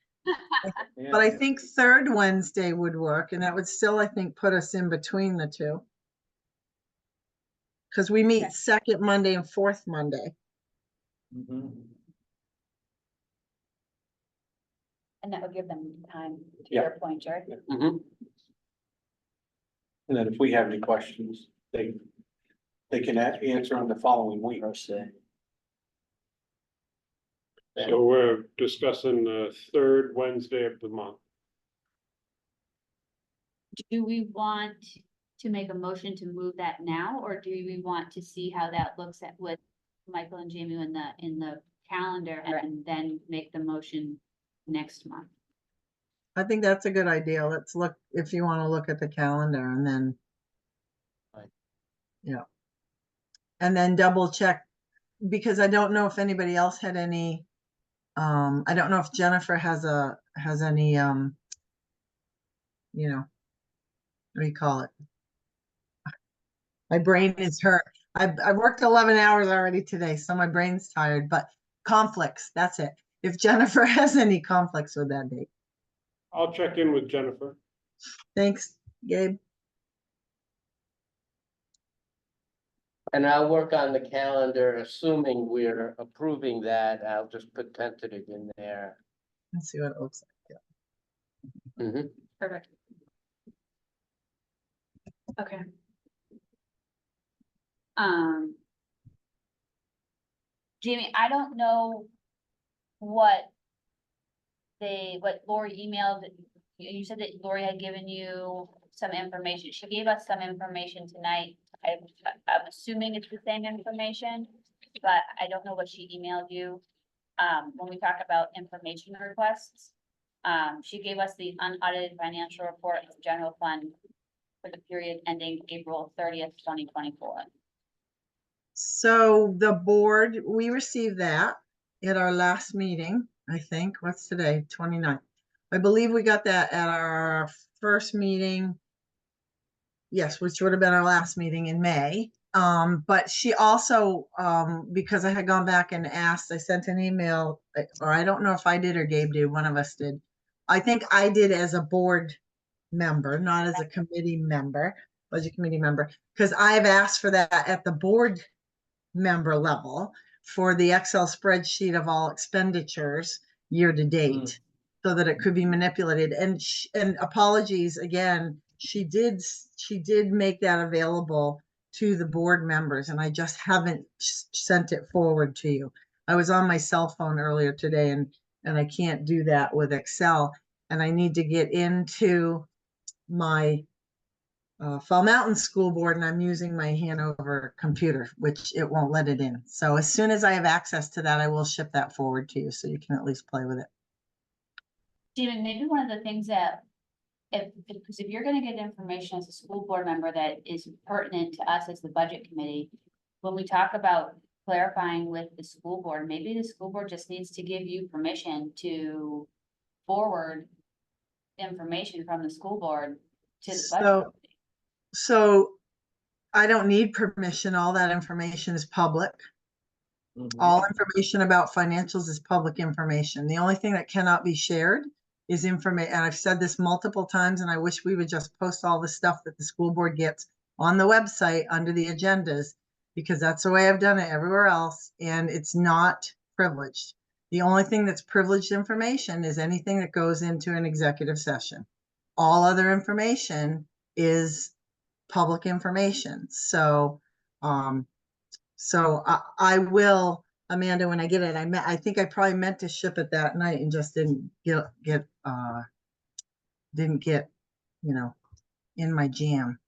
But I think third Wednesday would work, and that would still, I think, put us in between the two. Because we meet Okay. second Monday and fourth Monday. And that would give them time, to Yeah. your point, Jared. Mhm. And then if we have any questions, they can answer on the following week. So we're discussing the third Wednesday of the month. Do we want to make a motion to move that now, or do we want to see how that looks at with Michael and Jamie in the calendar and then make the motion next month? I think that's a good idea. Let's look, if you want to look at the calendar and then. Right. Yeah. And then double check, because I don't know if anybody else had any, I don't know if Jennifer has any, you know, what do you call it? My brain is hurt. I worked 11 hours already today, so my brain's tired, but conflicts, that's it. If Jennifer has any conflicts with that date. I'll check in with Jennifer. Thanks, Gabe. and I'll work on the calendar, assuming we're approving that, I'll just put tentative in there. Let's see what it looks like. Yeah. Mhm. Perfect. Okay. Jamie, I don't know what what Lori emailed, you said that Lori had given you some information. She gave us some information tonight. I'm assuming it's the same information, but I don't know what she emailed you. When we talk about information requests, she gave us the unaudited financial report of the general fund for the period ending April 30th, 2024. So the board, we received that at our last meeting, I think. What's today? 29th. I believe we got that at our first meeting. Yes, which would have been our last meeting in May. But she also, because I had gone back and asked, I sent an email, or I don't know if I did or Gabe did, one of us did. I think I did as a board member, not as a committee member, budget committee member, because I've asked for that at the board member level for the Excel spreadsheet of all expenditures year to date, so that it could be manipulated. And apologies again, she did make that available to the board members, and I just haven't sent it forward to you. I was on my cell phone earlier today, and I can't do that with Excel, and I need to get into my Fall Mountain School Board, and I'm using my Hanover computer, which it won't let it in. So as soon as I have access to that, I will ship that forward to you so you can at least play with it. Stephen, maybe one of the things that, because if you're gonna get information as a school board member that is pertinent to us as the budget committee, when we talk about clarifying with the school board, maybe the school board just needs to give you permission to forward information from the school board to the budget. So I don't need permission. All that information is public. All information about financials is public information. The only thing that cannot be shared is information. And I've said this multiple times, and I wish we would just post all the stuff that the school board gets on the website under the agendas, because that's the way I've done it everywhere else. And it's not privileged. The only thing that's privileged information is anything that goes into an executive session. All other information is public information. So, I will, Amanda, when I get it, I think I probably meant to ship it that night and just didn't get, in my jam.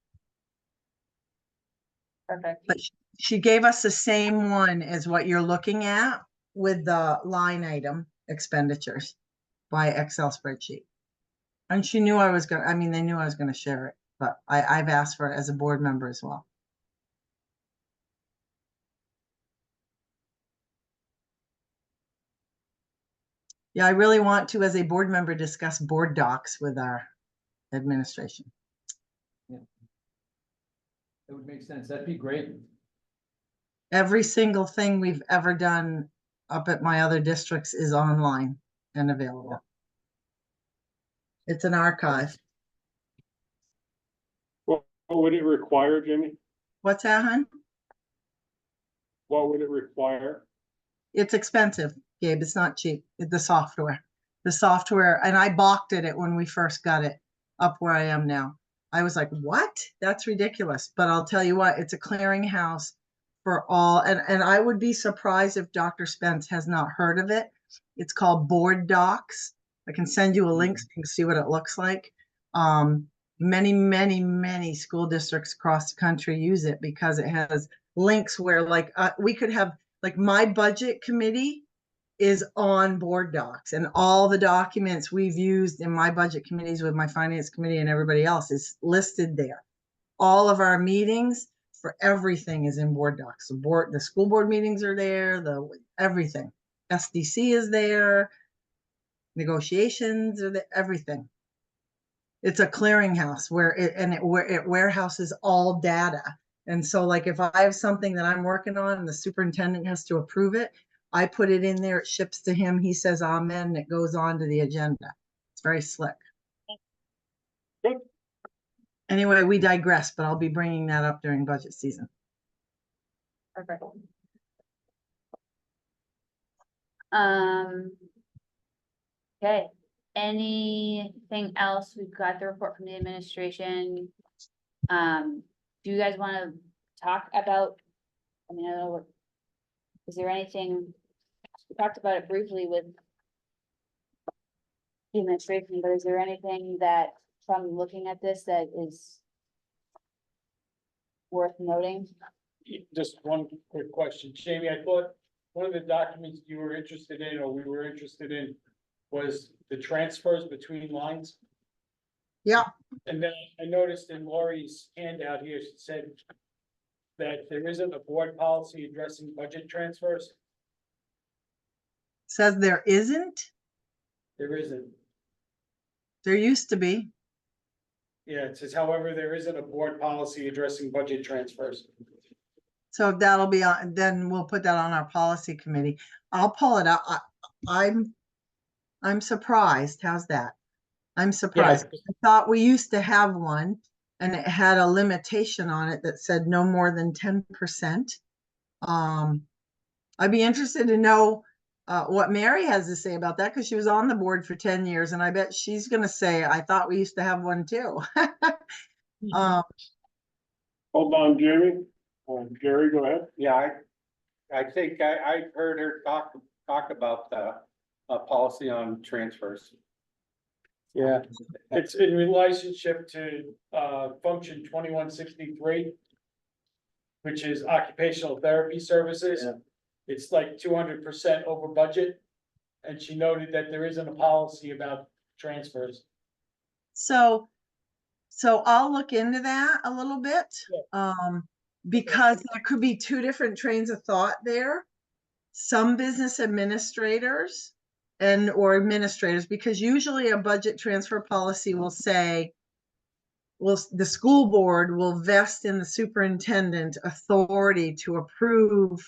Perfect. But she gave us the same one as what you're looking at with the line item expenditures by Excel spreadsheet. And she knew I was gonna, they knew I was gonna share it, but I've asked for it as a board member as well. Yeah, I really want to, as a board member, discuss board docs with our administration. It would make sense. That'd be great. Every single thing we've ever done up at my other districts is online and available. It's an archive. What would it require, Jimmy? What's that, hon? What would it require? It's expensive, Gabe. It's not cheap. The software, and I balked at it when we first got it up where I am now. I was like, what? That's ridiculous. But I'll tell you what, it's a clearinghouse for all. And I would be surprised if Dr. Spence has not heard of it. It's called Board Docs. I can send you a link so you can see what it looks like. Many school districts across the country use it because it has links where we could have, like, my budget committee is on Board Docs, and all the documents we've used in my budget committees with my finance committee and everybody else is listed there. All of our meetings for everything is in Board Docs. The school board meetings are there, everything. SDC is there, negotiations are there, everything. It's a clearinghouse where it warehouses all data. And so, like, if I have something that I'm working on and the superintendent has to approve it, I put it in there, it ships to him, he says amen, and it goes on to the agenda. It's very slick. Good. Anyway, we digress, but I'll be bringing that up during budget season. Perfect. Okay, anything else? We've got the report from the administration. Do you guys want to talk about, I don't know, is there anything, we talked about it briefly with the administration, but is there anything that, from looking at this, that is worth noting? Just one quick question, Jamie, I thought one of the documents you were interested in, or we were interested in, was the transfers between lines. Yeah. And then I noticed in Lori's handout here, it said that there isn't a board policy addressing budget transfers. Says there isn't, There isn't. there used to be. Yeah, it says, however, there isn't a board policy addressing budget transfers. So that'll be on, then we'll put that on our policy committee. I'll pull it out. I'm surprised. How's that? I'm surprised. I thought we used to have one and it had a limitation on it that said no more than 10%. I'd be interested to know what Mary has to say about that, because she was on the board for 10 years and I bet she's gonna say, I thought we used to have one too. Hold on, Jamie. Gary, go ahead. Yeah, I think I heard her talk about the, policy on transfers. Yeah, it's in relationship to, function 2163. Which is occupational therapy services. Yeah. It's like 200% over budget. And she noted that there isn't a policy about transfers. So I'll look into that a little bit. Because there could be two different trains of thought there. Some business administrators or administrators, because usually a budget transfer policy will say, well, the school board will vest in the superintendent authority to approve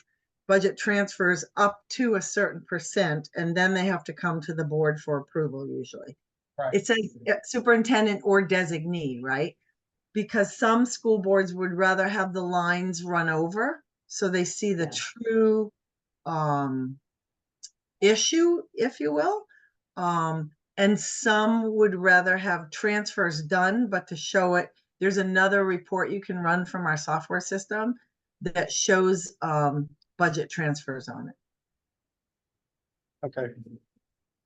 budget transfers up to a certain percent, and then they have to come to the board for approval usually. Right. It says superintendent or designee, right? Because some school boards would rather have the lines run over, so they see the true issue, if you will. And some would rather have transfers done, but to show it, there's another report you can run from our software system that shows budget transfers on it. Okay.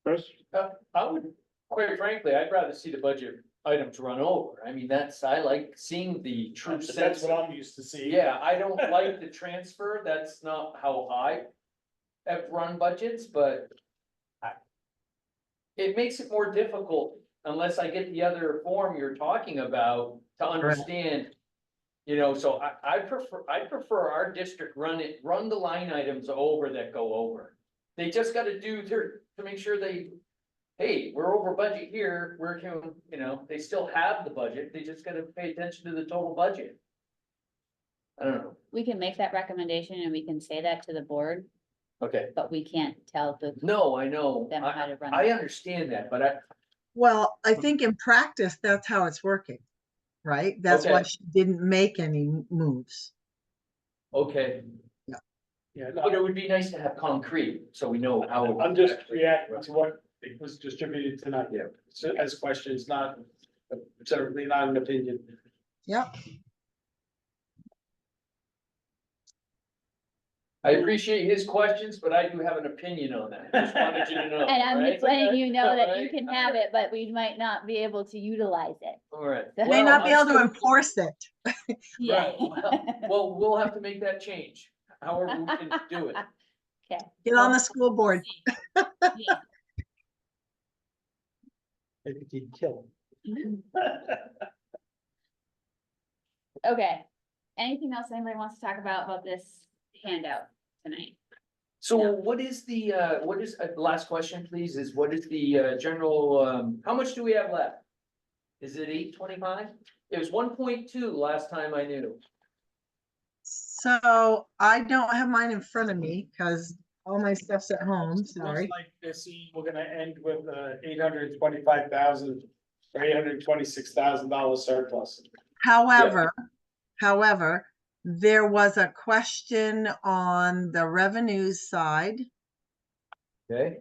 Chris? I would, quite frankly, I'd rather see the budget items run over. I mean, I like seeing the true That's sense. what I'm used to seeing. Yeah, I don't like the transfer. That's not how I have run budgets, but it makes it more difficult unless I get the other form you're talking about to understand. You know, so I prefer our district run the line items over that go over. They just gotta do to make sure hey, we're over budget here, they still have the budget, they just gotta pay attention to the total budget. I don't know. We can make that recommendation and we can say that to the board, Okay. but we can't tell the, No, I know. them how to run. I understand that, but Well, I think in practice, that's how it's working, right? That's why Okay. she didn't make any moves. okay. Yeah, But it would be nice to have concrete, so we know how. I'm just reacting to what was distributed tonight. Yeah. So as questions, certainly not an opinion. Yep. I appreciate his questions, but I do have an opinion on that. Just wanted you to know. And I'm right? just letting you know that you Alright, can have it, but we might not be able to utilize it. All right. May not be able to enforce it. Yeah. Well, we'll have to make that change, however we can do it. Okay. Get on the school board. Yeah. I think he'd kill Okay. Anything else anybody wants to talk about this handout tonight? So No. what is the, last question, please, is what is the, general, how much do we have left? Is it 825? It was 1.2 last time I knew. So I don't have mine in front of me because all my stuff's at home, sorry. Looks like this, we're gonna end with $825,000 or $826,000 surplus. However, there was a question on the revenues side, Okay.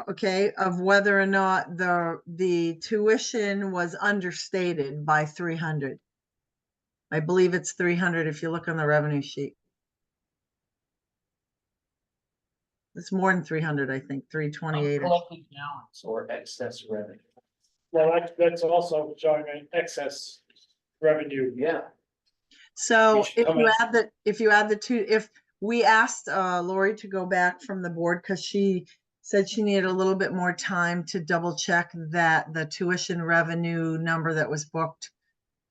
okay, of whether or not the tuition was understated by 300. I believe it's 300 if you look on the revenue sheet. It's more than 300, I think, 328. Uncollected balance or excess revenue. Well, that's also showing an excess revenue. Yeah. So We should come in- if you add the two, if we asked Lori to go back from the board because she said she needed a little bit more time to double check that the tuition revenue number that was booked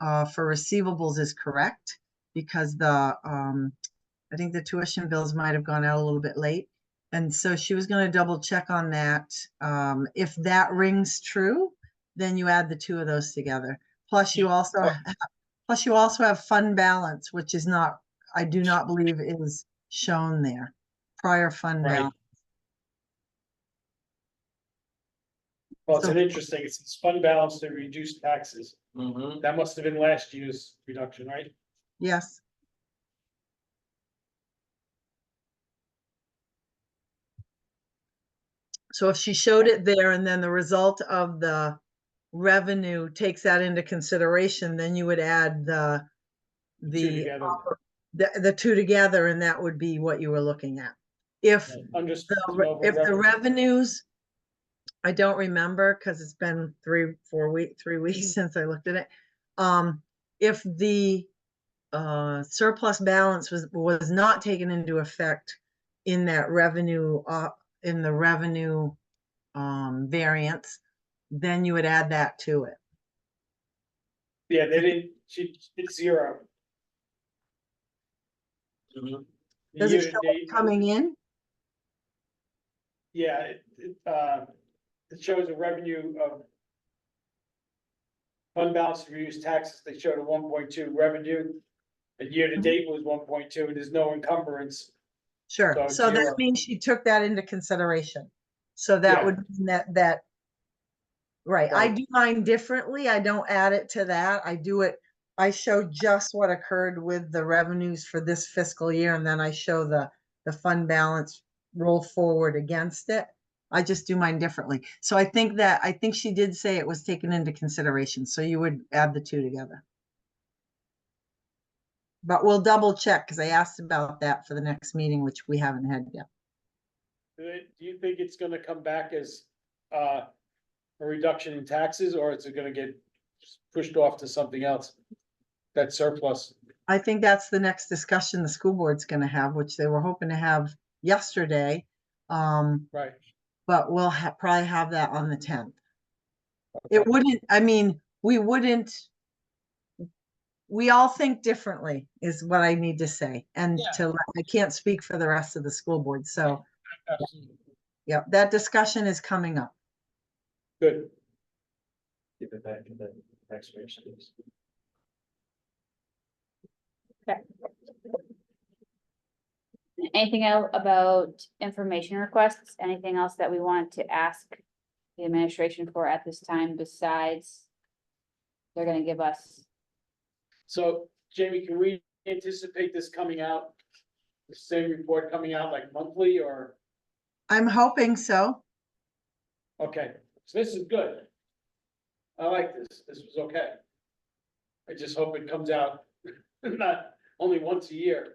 for receivables is correct, because I think the tuition bills might have gone out a little bit late. And so she was going to double check on that. If that rings true, then you add the two of those together. Plus you also have fund balance, which is not, I do not believe is shown there. Prior fund Right. balance. Well, it's So- an interesting, it's fund balance to reduce taxes. Mm-hmm. That must have been last year's reduction, right? Yes. So if she showed it there and then the result of the revenue takes that into consideration, then you would add the together. the two together, and that would be what you were looking at. If if the revenues, I don't remember because it's been 3 weeks since I looked at it. If the surplus balance was not taken into effect in that revenue, in the revenue variance, then you would add that to it. Yeah, they didn't, it's zero. Mm-hmm. Does it show it coming in? Yeah, it shows a revenue of fund balance to reduce taxes. They showed a 1.2 revenue. And year to date was 1.2. There's no encumbrance. Sure. So it's So that zero. means she took that into consideration. So that Yeah. would mean that, right. I Right. do mine differently. I don't add it to that. I show just what occurred with the revenues for this fiscal year, and then I show the fund balance roll forward against it. I just do mine differently. So I think she did say it was taken into consideration. So you would add the two together. But we'll double check because I asked about that for the next meeting, which we haven't had yet. Do you think it's gonna come back as a reduction in taxes, or is it gonna get pushed off to something else? That surplus. I think that's the next discussion the school board's gonna have, which they were hoping to have yesterday. Right. But we'll probably have that on the 10th. It wouldn't, I mean, we all think differently is what I need to say. And I can't speak for the rest of the school board. So, yeah, that discussion is coming up. Good. Give it back to the taxpayers. Anything else about information requests? Anything else that we want to ask the administration for at this time besides they're gonna give us? So Jamie, can we anticipate this coming out? The same report coming out like monthly or, I'm hoping so. okay, so this is good. I like this. This was okay. I just hope it comes out not only once a year.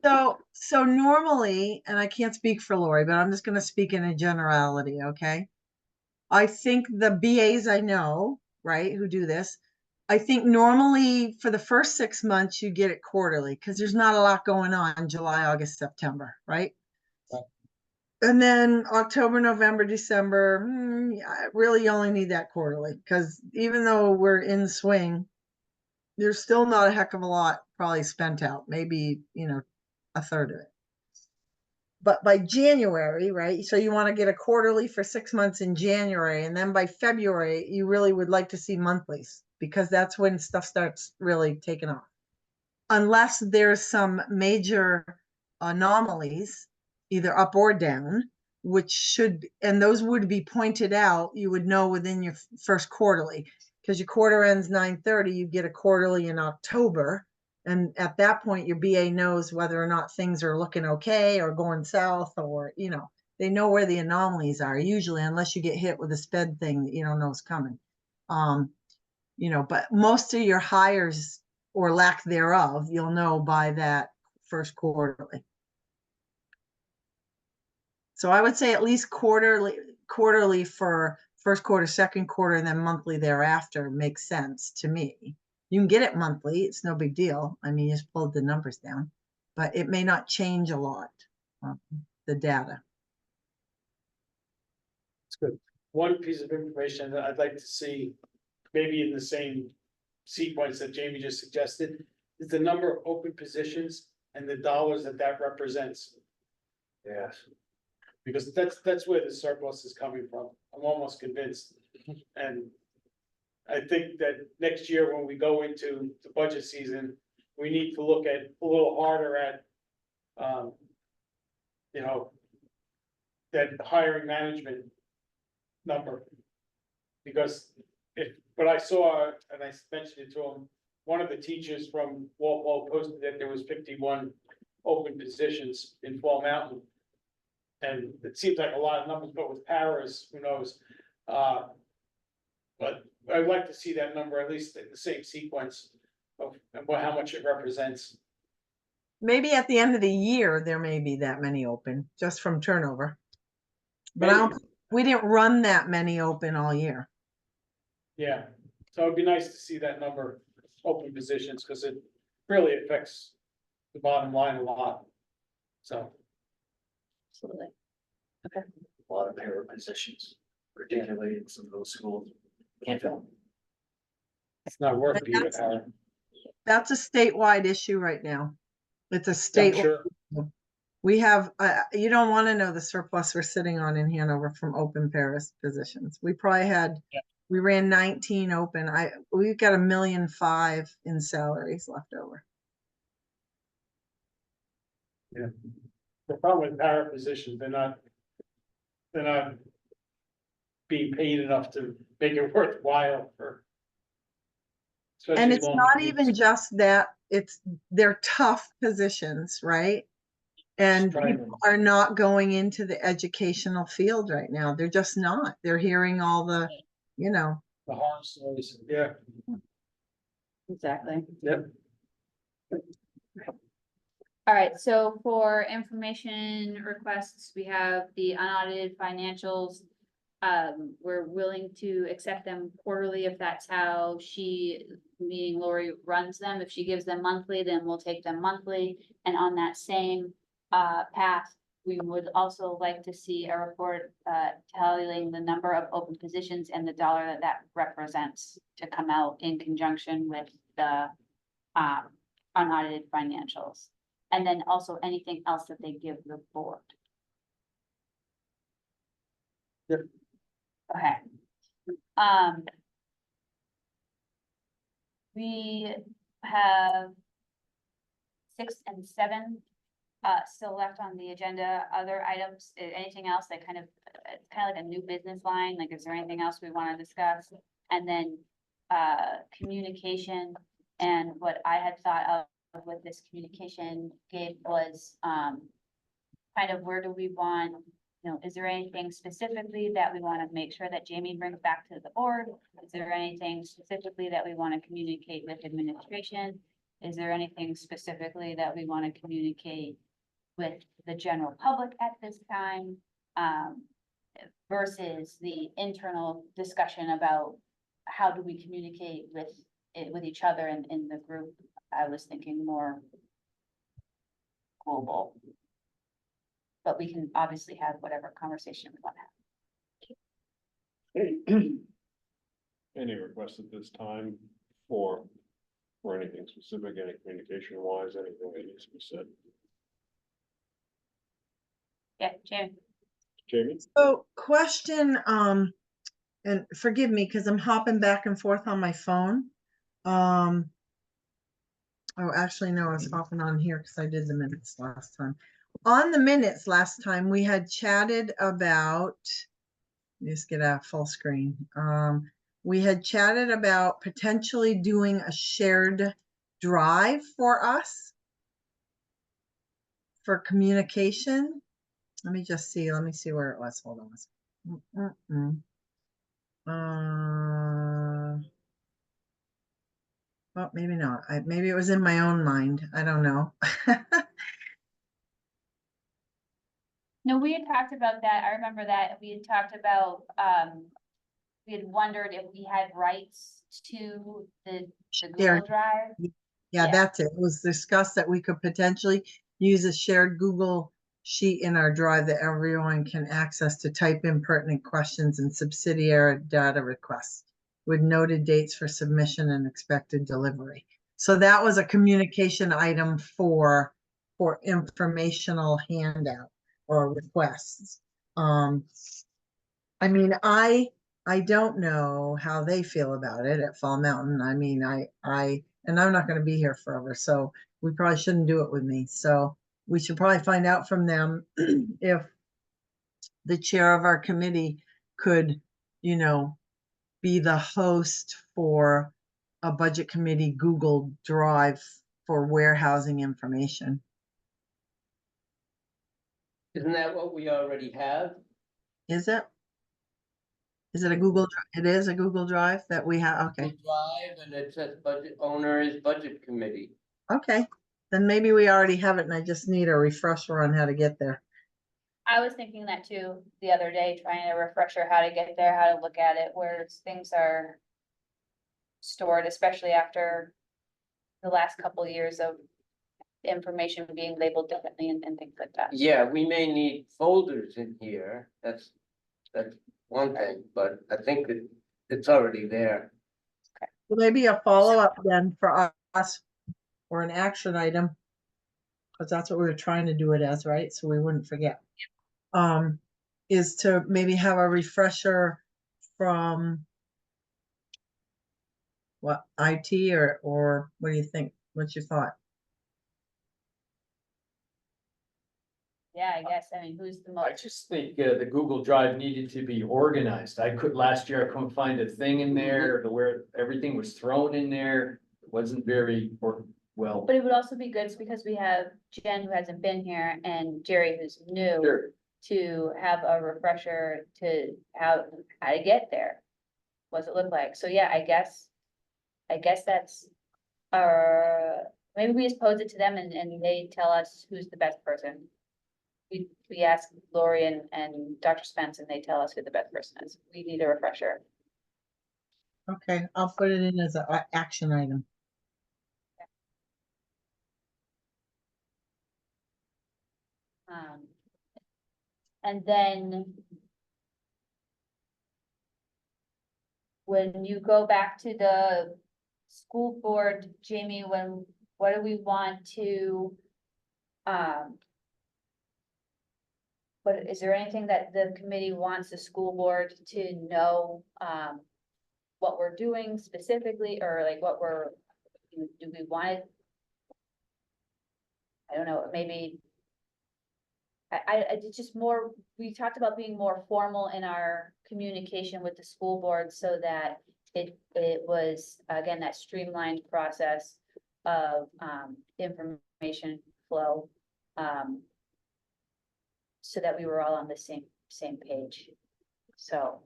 So normally, and I can't speak for Lori, but I'm just going to speak in a generality, okay? I think the BAs I know, right, who do this, I think normally for the first 6 months, you get it quarterly because there's not a lot going on July, August, September, right? Right. And then October, November, December, I really only need that quarterly because even though we're in swing, there's still not a heck of a lot probably spent out, maybe, a third of it. But by January, right? So you want to get a quarterly for 6 months in January. And then by February, you really would like to see monthlies because that's when stuff starts really taking off. Unless there's some major anomalies, either up or down, and those would be pointed out, you would know within your first quarterly. Because your quarter ends 9/30, you get a quarterly in October. And at that point, your BA knows whether or not things are looking okay or going south, or, they know where the anomalies are, usually, unless you get hit with a sped thing that you don't know is coming. But most of your hires or lack thereof, you'll know by that first quarterly. So I would say at least quarterly for first quarter, second quarter, and then monthly thereafter makes sense to me. You can get it monthly, it's no big deal. I mean, you just pulled the numbers down, but it may not change a lot, the data. It's good. One piece of information that I'd like to see, maybe in the same sequence that Jamie just suggested, is the number of open positions and the dollars that that represents. Yes. Because that's where the surplus is coming from. I'm almost convinced. And I think that next year when we go into the budget season, we need to look at a little harder at, you know, that hiring management number. Because but I saw, and I mentioned it to him, one of the teachers from Walpole posted that there was 51 open positions in Fall Mountain. And it seems like a lot of numbers, but with paras, who knows? But I'd like to see that number at least in the same sequence of how much it represents. Maybe at the end of the year, there may be that many open, just from turnover. But we didn't run that many open all year. Yeah, so it'd be nice to see that number, open positions, because it really affects the bottom line a lot. So. Absolutely. A lot of para positions, particularly in some of those schools. Can't fill them. It's not worth being a para. That's a statewide issue right now. It's a I'm state. sure. We have, you don't want to know the surplus we're sitting on in Hanover from open Paris positions. We probably had, we ran 19 open. We've got $1.5 million in salaries left over. Yeah. The problem with para positions, they're not being paid enough to make it worthwhile for. And especially it's long not commutes. even just that, they're tough positions, right? And Just trying people are not going into the educational field right now. They're just not. They're hearing all the, you know. The horror stories, yeah. Exactly. Yep. All right, so for information requests, we have the unaudited financials. We're willing to accept them quarterly if that's how she, meaning Lori, runs them. If she gives them monthly, then we'll take them monthly. And on that same path, we would also like to see a report tallying the number of open positions and the dollar that represents to come out in conjunction with the unaudited financials. And then also anything else that they give the board. Yep. Okay. We have 6 and 7 still left on the agenda. Other items, anything else that kind of, it's kind of like a new business line, like is there anything else we want to discuss? And then communication, and what I had thought of with this communication gave was kind of where do we want, you know, is there anything specifically that we want to make sure that Jamie brings back to the board? Is there anything specifically that we want to communicate with administration? Is there anything specifically that we want to communicate with the general public at this time? Versus the internal discussion about how do we communicate with each other in the group? I was thinking more global. But we can obviously have whatever conversation we want to have. Any requests at this time for anything specific, any communication wise, anything that needs to be said? Yeah, Jamie. Jamie? So question, and forgive me because I'm hopping back and forth on my phone. Oh, actually, no, I was hopping on here because I did the minutes last time. On the minutes last time, we had chatted about, just get a full screen. We had chatted about potentially doing a shared drive for us for communication. Let me just see. Let me see where it was. Hold on. Well, maybe not. Maybe it was in my own mind. I don't know. No, we had talked about that. I remember that. We had talked about, we had wondered if we had rights to the Shared. Google Drive. Yeah, Yeah. that's it. It was discussed that we could potentially use a shared Google sheet in our drive that everyone can access to type in pertinent questions and subsidiary data requests with noted dates for submission and expected delivery. So that was a communication item for informational handout or requests. I mean, I don't know how they feel about it at Fall Mountain. I mean, and I'm not gonna be here forever, so we probably shouldn't do it with me. So we should probably find out from them if the chair of our committee could, you know, be the host for a budget committee Google Drive for warehousing information. Isn't that what we already have? Is it? Is it a Google? It is a Google Drive that we have. Okay. Google Drive, and it says budget owner is budget committee. Okay. Then maybe we already have it and I just need a refresher on how to get there. I was thinking that too the other day, trying to refresher how to get there, how to look at it, where things are stored, especially after the last couple of years of information being labeled differently and things like that. Yeah, we may need folders in here, that's one thing, but I think it's already there. Well, maybe a follow-up then for us or an action item. Because that's what we were trying to do it as, right? So we wouldn't forget. Is to maybe have a refresher from what, IT or what do you think? What's your thought? Yeah, I guess, I mean, who's the I most, just think the Google Drive needed to be organized. last year I couldn't find a thing in there to where everything was thrown in there. It wasn't very, well. but it would also be good because we have Jen who hasn't been here and Jerry who's new. Sure. To have a refresher to how to get there. What's it look like? So yeah, I guess that's, maybe we just pose it to them and they tell us who's the best person. We ask Lori and Dr. Spence and they tell us who the best person is. We need a refresher. Okay, I'll put it in as an action item. And then when you go back to the school board, Jamie, what do we want to, but is there anything that the committee wants the school board to know, what we're doing specifically, or like what do we want it? I don't know, maybe. It's just more, we talked about being more formal in our communication with the school board so that it was, again, that streamlined process of, information flow. So that we were all on the same page. So,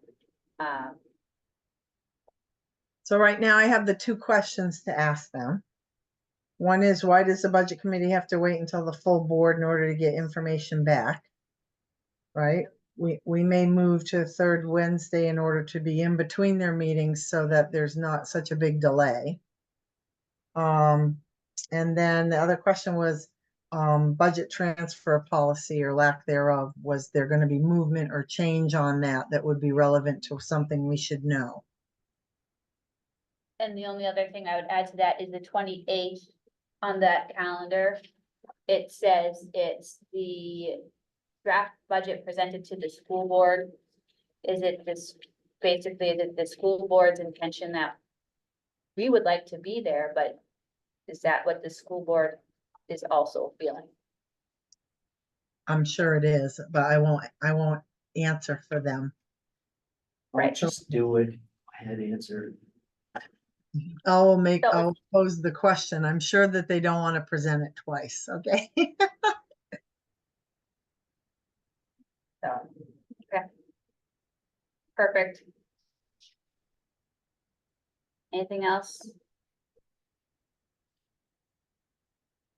So right now I have the two questions to ask them. One is, why does the budget committee have to wait until the full board in order to get information back? Right? We may move to third Wednesday in order to be in between their meetings so that there's not such a big delay. And then the other question was, budget transfer policy or lack thereof. Was there going to be movement or change on that would be relevant to something we should know? and the only other thing I would add to that is the 28th on that calendar. It says it's the draft budget presented to the school board. Is it this, basically the school board's intention that we would like to be there, but is that what the school board is also feeling? I'm sure it is, but I won't answer for them. Right. Just do it. I had answered. I'll pose the question. I'm sure that they don't want to present it twice, okay? So, okay. Perfect. Anything else?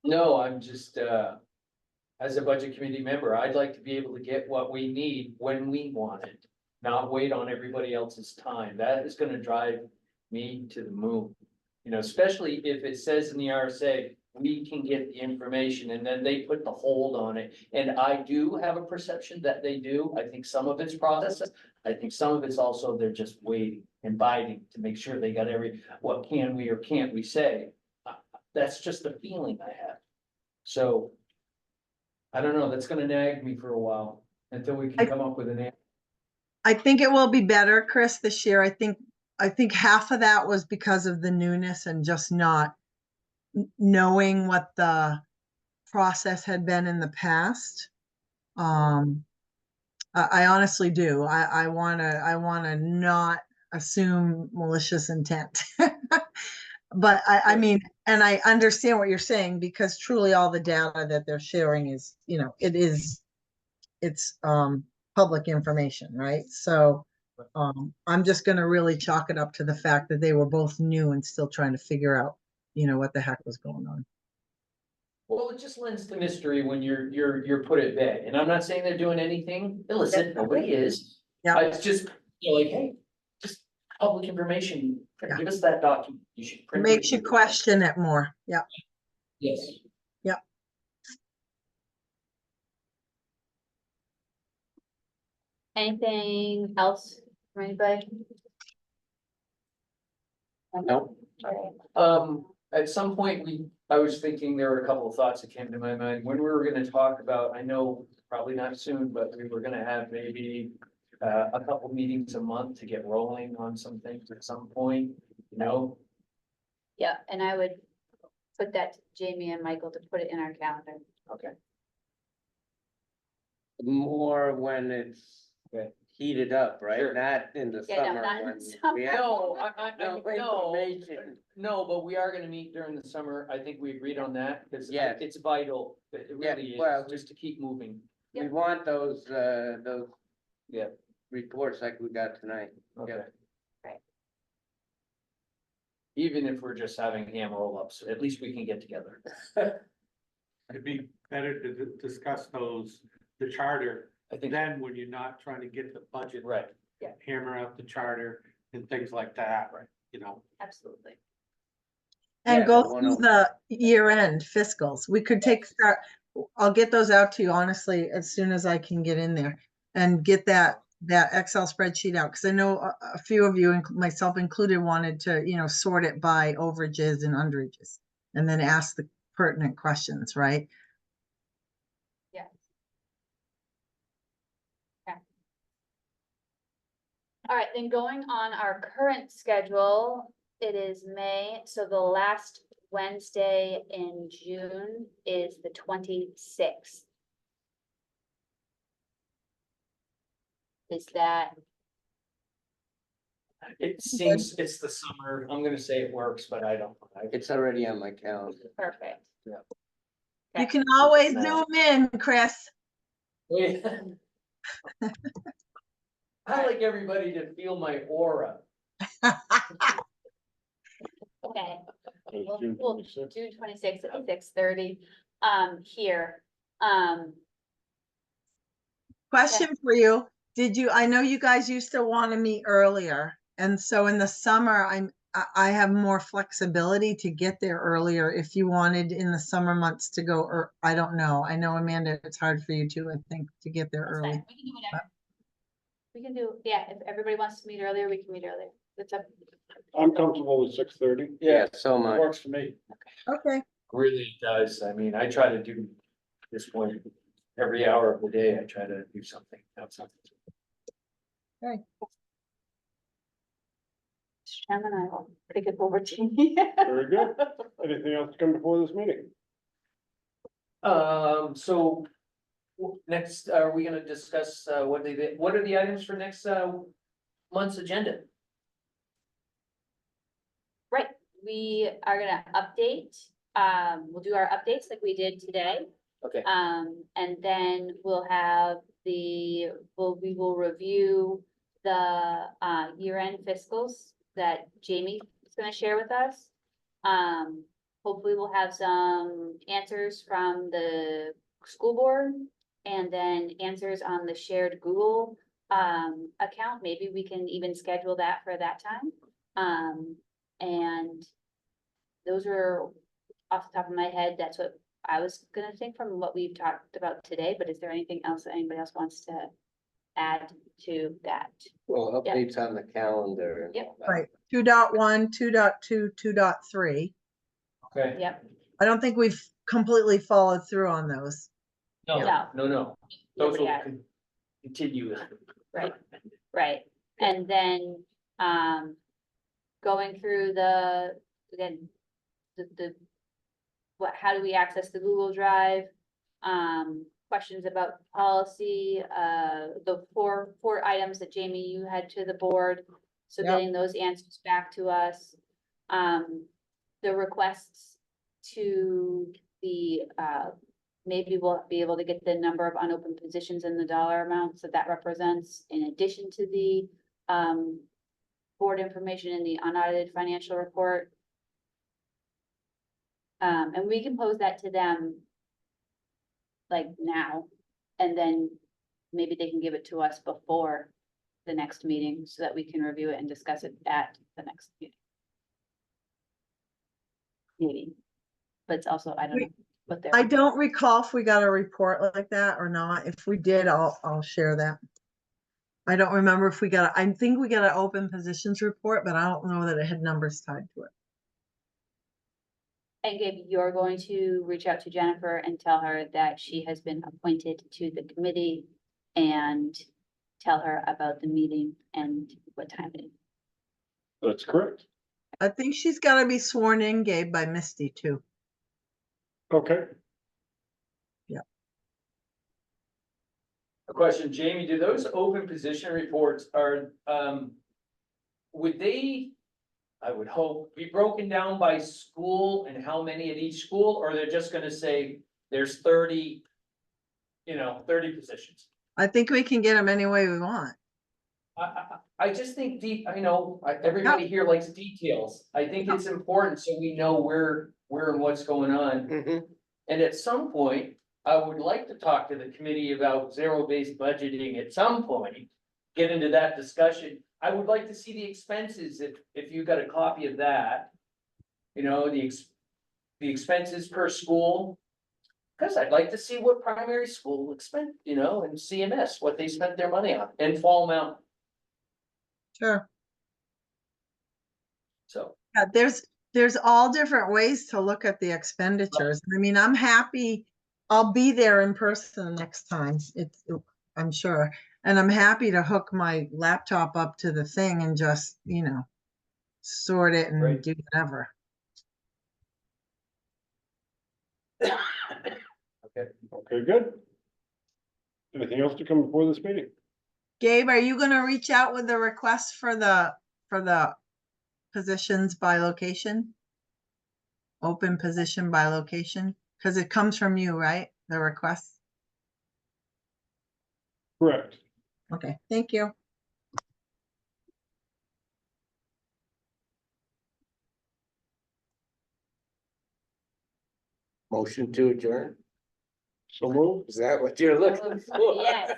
No, I'm just, as a budget committee member, I'd like to be able to get what we need when we want it. Not wait on everybody else's time. That is gonna drive me to the moon. You know, especially if it says in the RSA, we can get the information and then they put the hold on it. And I do have a perception that they do. I think some of it's process. I think some of it's also they're just waiting and biding to make sure they got what can we or can't we say? That's just the feeling I have. So. I don't know, that's gonna nag me for a while until we can come up with an answer. I think it will be better, Chris, this year. I think half of that was because of the newness and just not knowing what the process had been in the past. I honestly do. I wanna not assume malicious intent. But I mean, and I understand what you're saying, because truly all the data that they're sharing is, it's public information, right? So I'm just gonna really chalk it up to the fact that they were both new and still trying to figure out, what the heck was going on. Well, it just lends to mystery when you're put at bed, and I'm not saying they're doing anything illicit, nobody is. Yeah. It's just, like, hey, just public information, Yeah. give us that document, you should print it. Makes you question it more. Yeah. Yes. Anything else from anybody? Nope. At some point, I was thinking, there were a couple of thoughts that came to my mind, when we were gonna talk about, I know probably not soon, but we were gonna have maybe. A couple meetings a month to get rolling on some things at some point, Yeah, and I would put that to Jamie and Michael to put it in our calendar. Okay. More when it's Okay. heated up, right? Sure. Not in the Yeah, no, summer. not in the when summer. we have No, no information. No, but we are gonna meet during the summer, I think we agreed on that, because Yes. it's vital, it Yeah, really well, is, just to keep moving. We want those. Yeah. Reports like we got tonight. Okay. Right. Even if we're just having ham roll-ups, at least we can get together. It'd be better to discuss the charter, I think, then when you're not trying to get the budget. right, Hammer out the charter and things like that, right, Absolutely. And Yeah, go the through 101. the year-end fiscals. We could I'll get those out to you honestly as soon as I can get in there and get that Excel spreadsheet out. Cause I know a few of you, myself included, wanted to, sort it by overages and underages and then ask the pertinent questions, right? Yeah. Okay. All right, then going on our current schedule, it is May, so the last Wednesday in June is the 26th. Is that, it seems, it's the summer, I'm gonna say it works, but I don't. It's already on my calendar. perfect? You Okay. can always zoom in, Chris. I like everybody to feel my aura. Okay, June well, 26th. June 26th at 6:30, here, Question for you. I know you guys used to want to meet earlier. And so in the summer, I have more flexibility to get there earlier if you wanted in the summer months to go, or I don't know. I know, Amanda, it's hard for you too, I think, to get there that's early. fine, we can do whatever. We can do, yeah, if everybody wants to meet earlier, we can meet earlier, it's up. I'm comfortable with 6:30. Yeah, so much. Works for me. Okay. Really does, I mean, I try to do this point every hour of the day, I try to do something, have something. Okay. Mr. Chairman, I will take it over to you. Very good. Anything else to come before this meeting? So next, are we gonna discuss, what are the items for next, month's agenda? Right, we are gonna update, we'll do our updates like we did today. Okay. And then we will review the, year-end fiscals that Jamie is gonna share with us. Hopefully we'll have some answers from the school board. And then answers on the shared Google account, maybe we can even schedule that for that time. And those are off the top of my head, that's what I was gonna think from what we've talked about today, but is there anything else that anybody else wants to add to that? Well, Yeah. updates on the calendar. and Yep. all that. Right, 2.1, 2.2, 2.3. Okay. Yep, I don't think we've completely followed through on those. No, No. no. Those we will have- continue. right, right, and then, going through again, how do we access the Google Drive? Questions about policy, the four items that Jamie, you had to the board. So Yep. getting those answers back to us. The requests to maybe we'll be able to get the number of unopened positions and the dollar amounts that represents in addition to the, board information in the unaudited financial report. And we can pose that to them like now, and then maybe they can give it to us before the next meeting so that we can review it and discuss it at the next meeting. Maybe, but it's also, I don't know what they're. I don't recall if we got a report like that or not. If we did, I'll share that. I don't remember if we got, I think we got an open positions report, but I don't know that it had numbers tied to it. And Gabe, you're going to reach out to Jennifer and tell her that she has been appointed to the committee and tell her about the meeting and what time it is. That's correct. I think she's gotta be sworn in, Gabe, by Misty too. Okay, A question, Jamie, do those open position reports would they, I would hope, be broken down by school and how many at each school, or they're just gonna say there's 30, 30 positions? I think we can get them any way we want. I just think everybody here likes details. I think it's important so we know where and what's going on. Mhm. And at some point, I would like to talk to the committee about zero-based budgeting at some point. Get into that discussion. I would like to see the expenses if you got a copy of that. The expenses per school. Cause I'd like to see what primary school and CMS, what they spent their money on, and Fall Mountain, Sure. so. Yeah, there's all different ways to look at the expenditures. I mean, I'm happy, I'll be there in person next time. I'm sure. And I'm happy to hook my laptop up to the thing and just, sort it and Right. do whatever. okay, good. Anything else to come before this meeting? Gabe, are you gonna reach out with the request for the positions by location? Open position by location? Because it comes from you, right? The request? Correct. Okay, thank you. Motion to adjourn, So move. is that what you're looking for? Yes.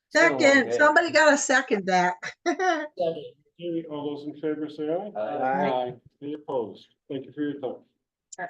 Second, somebody gotta second that. All those in favor say aye. Aye. Any opposed? Thank you for your time.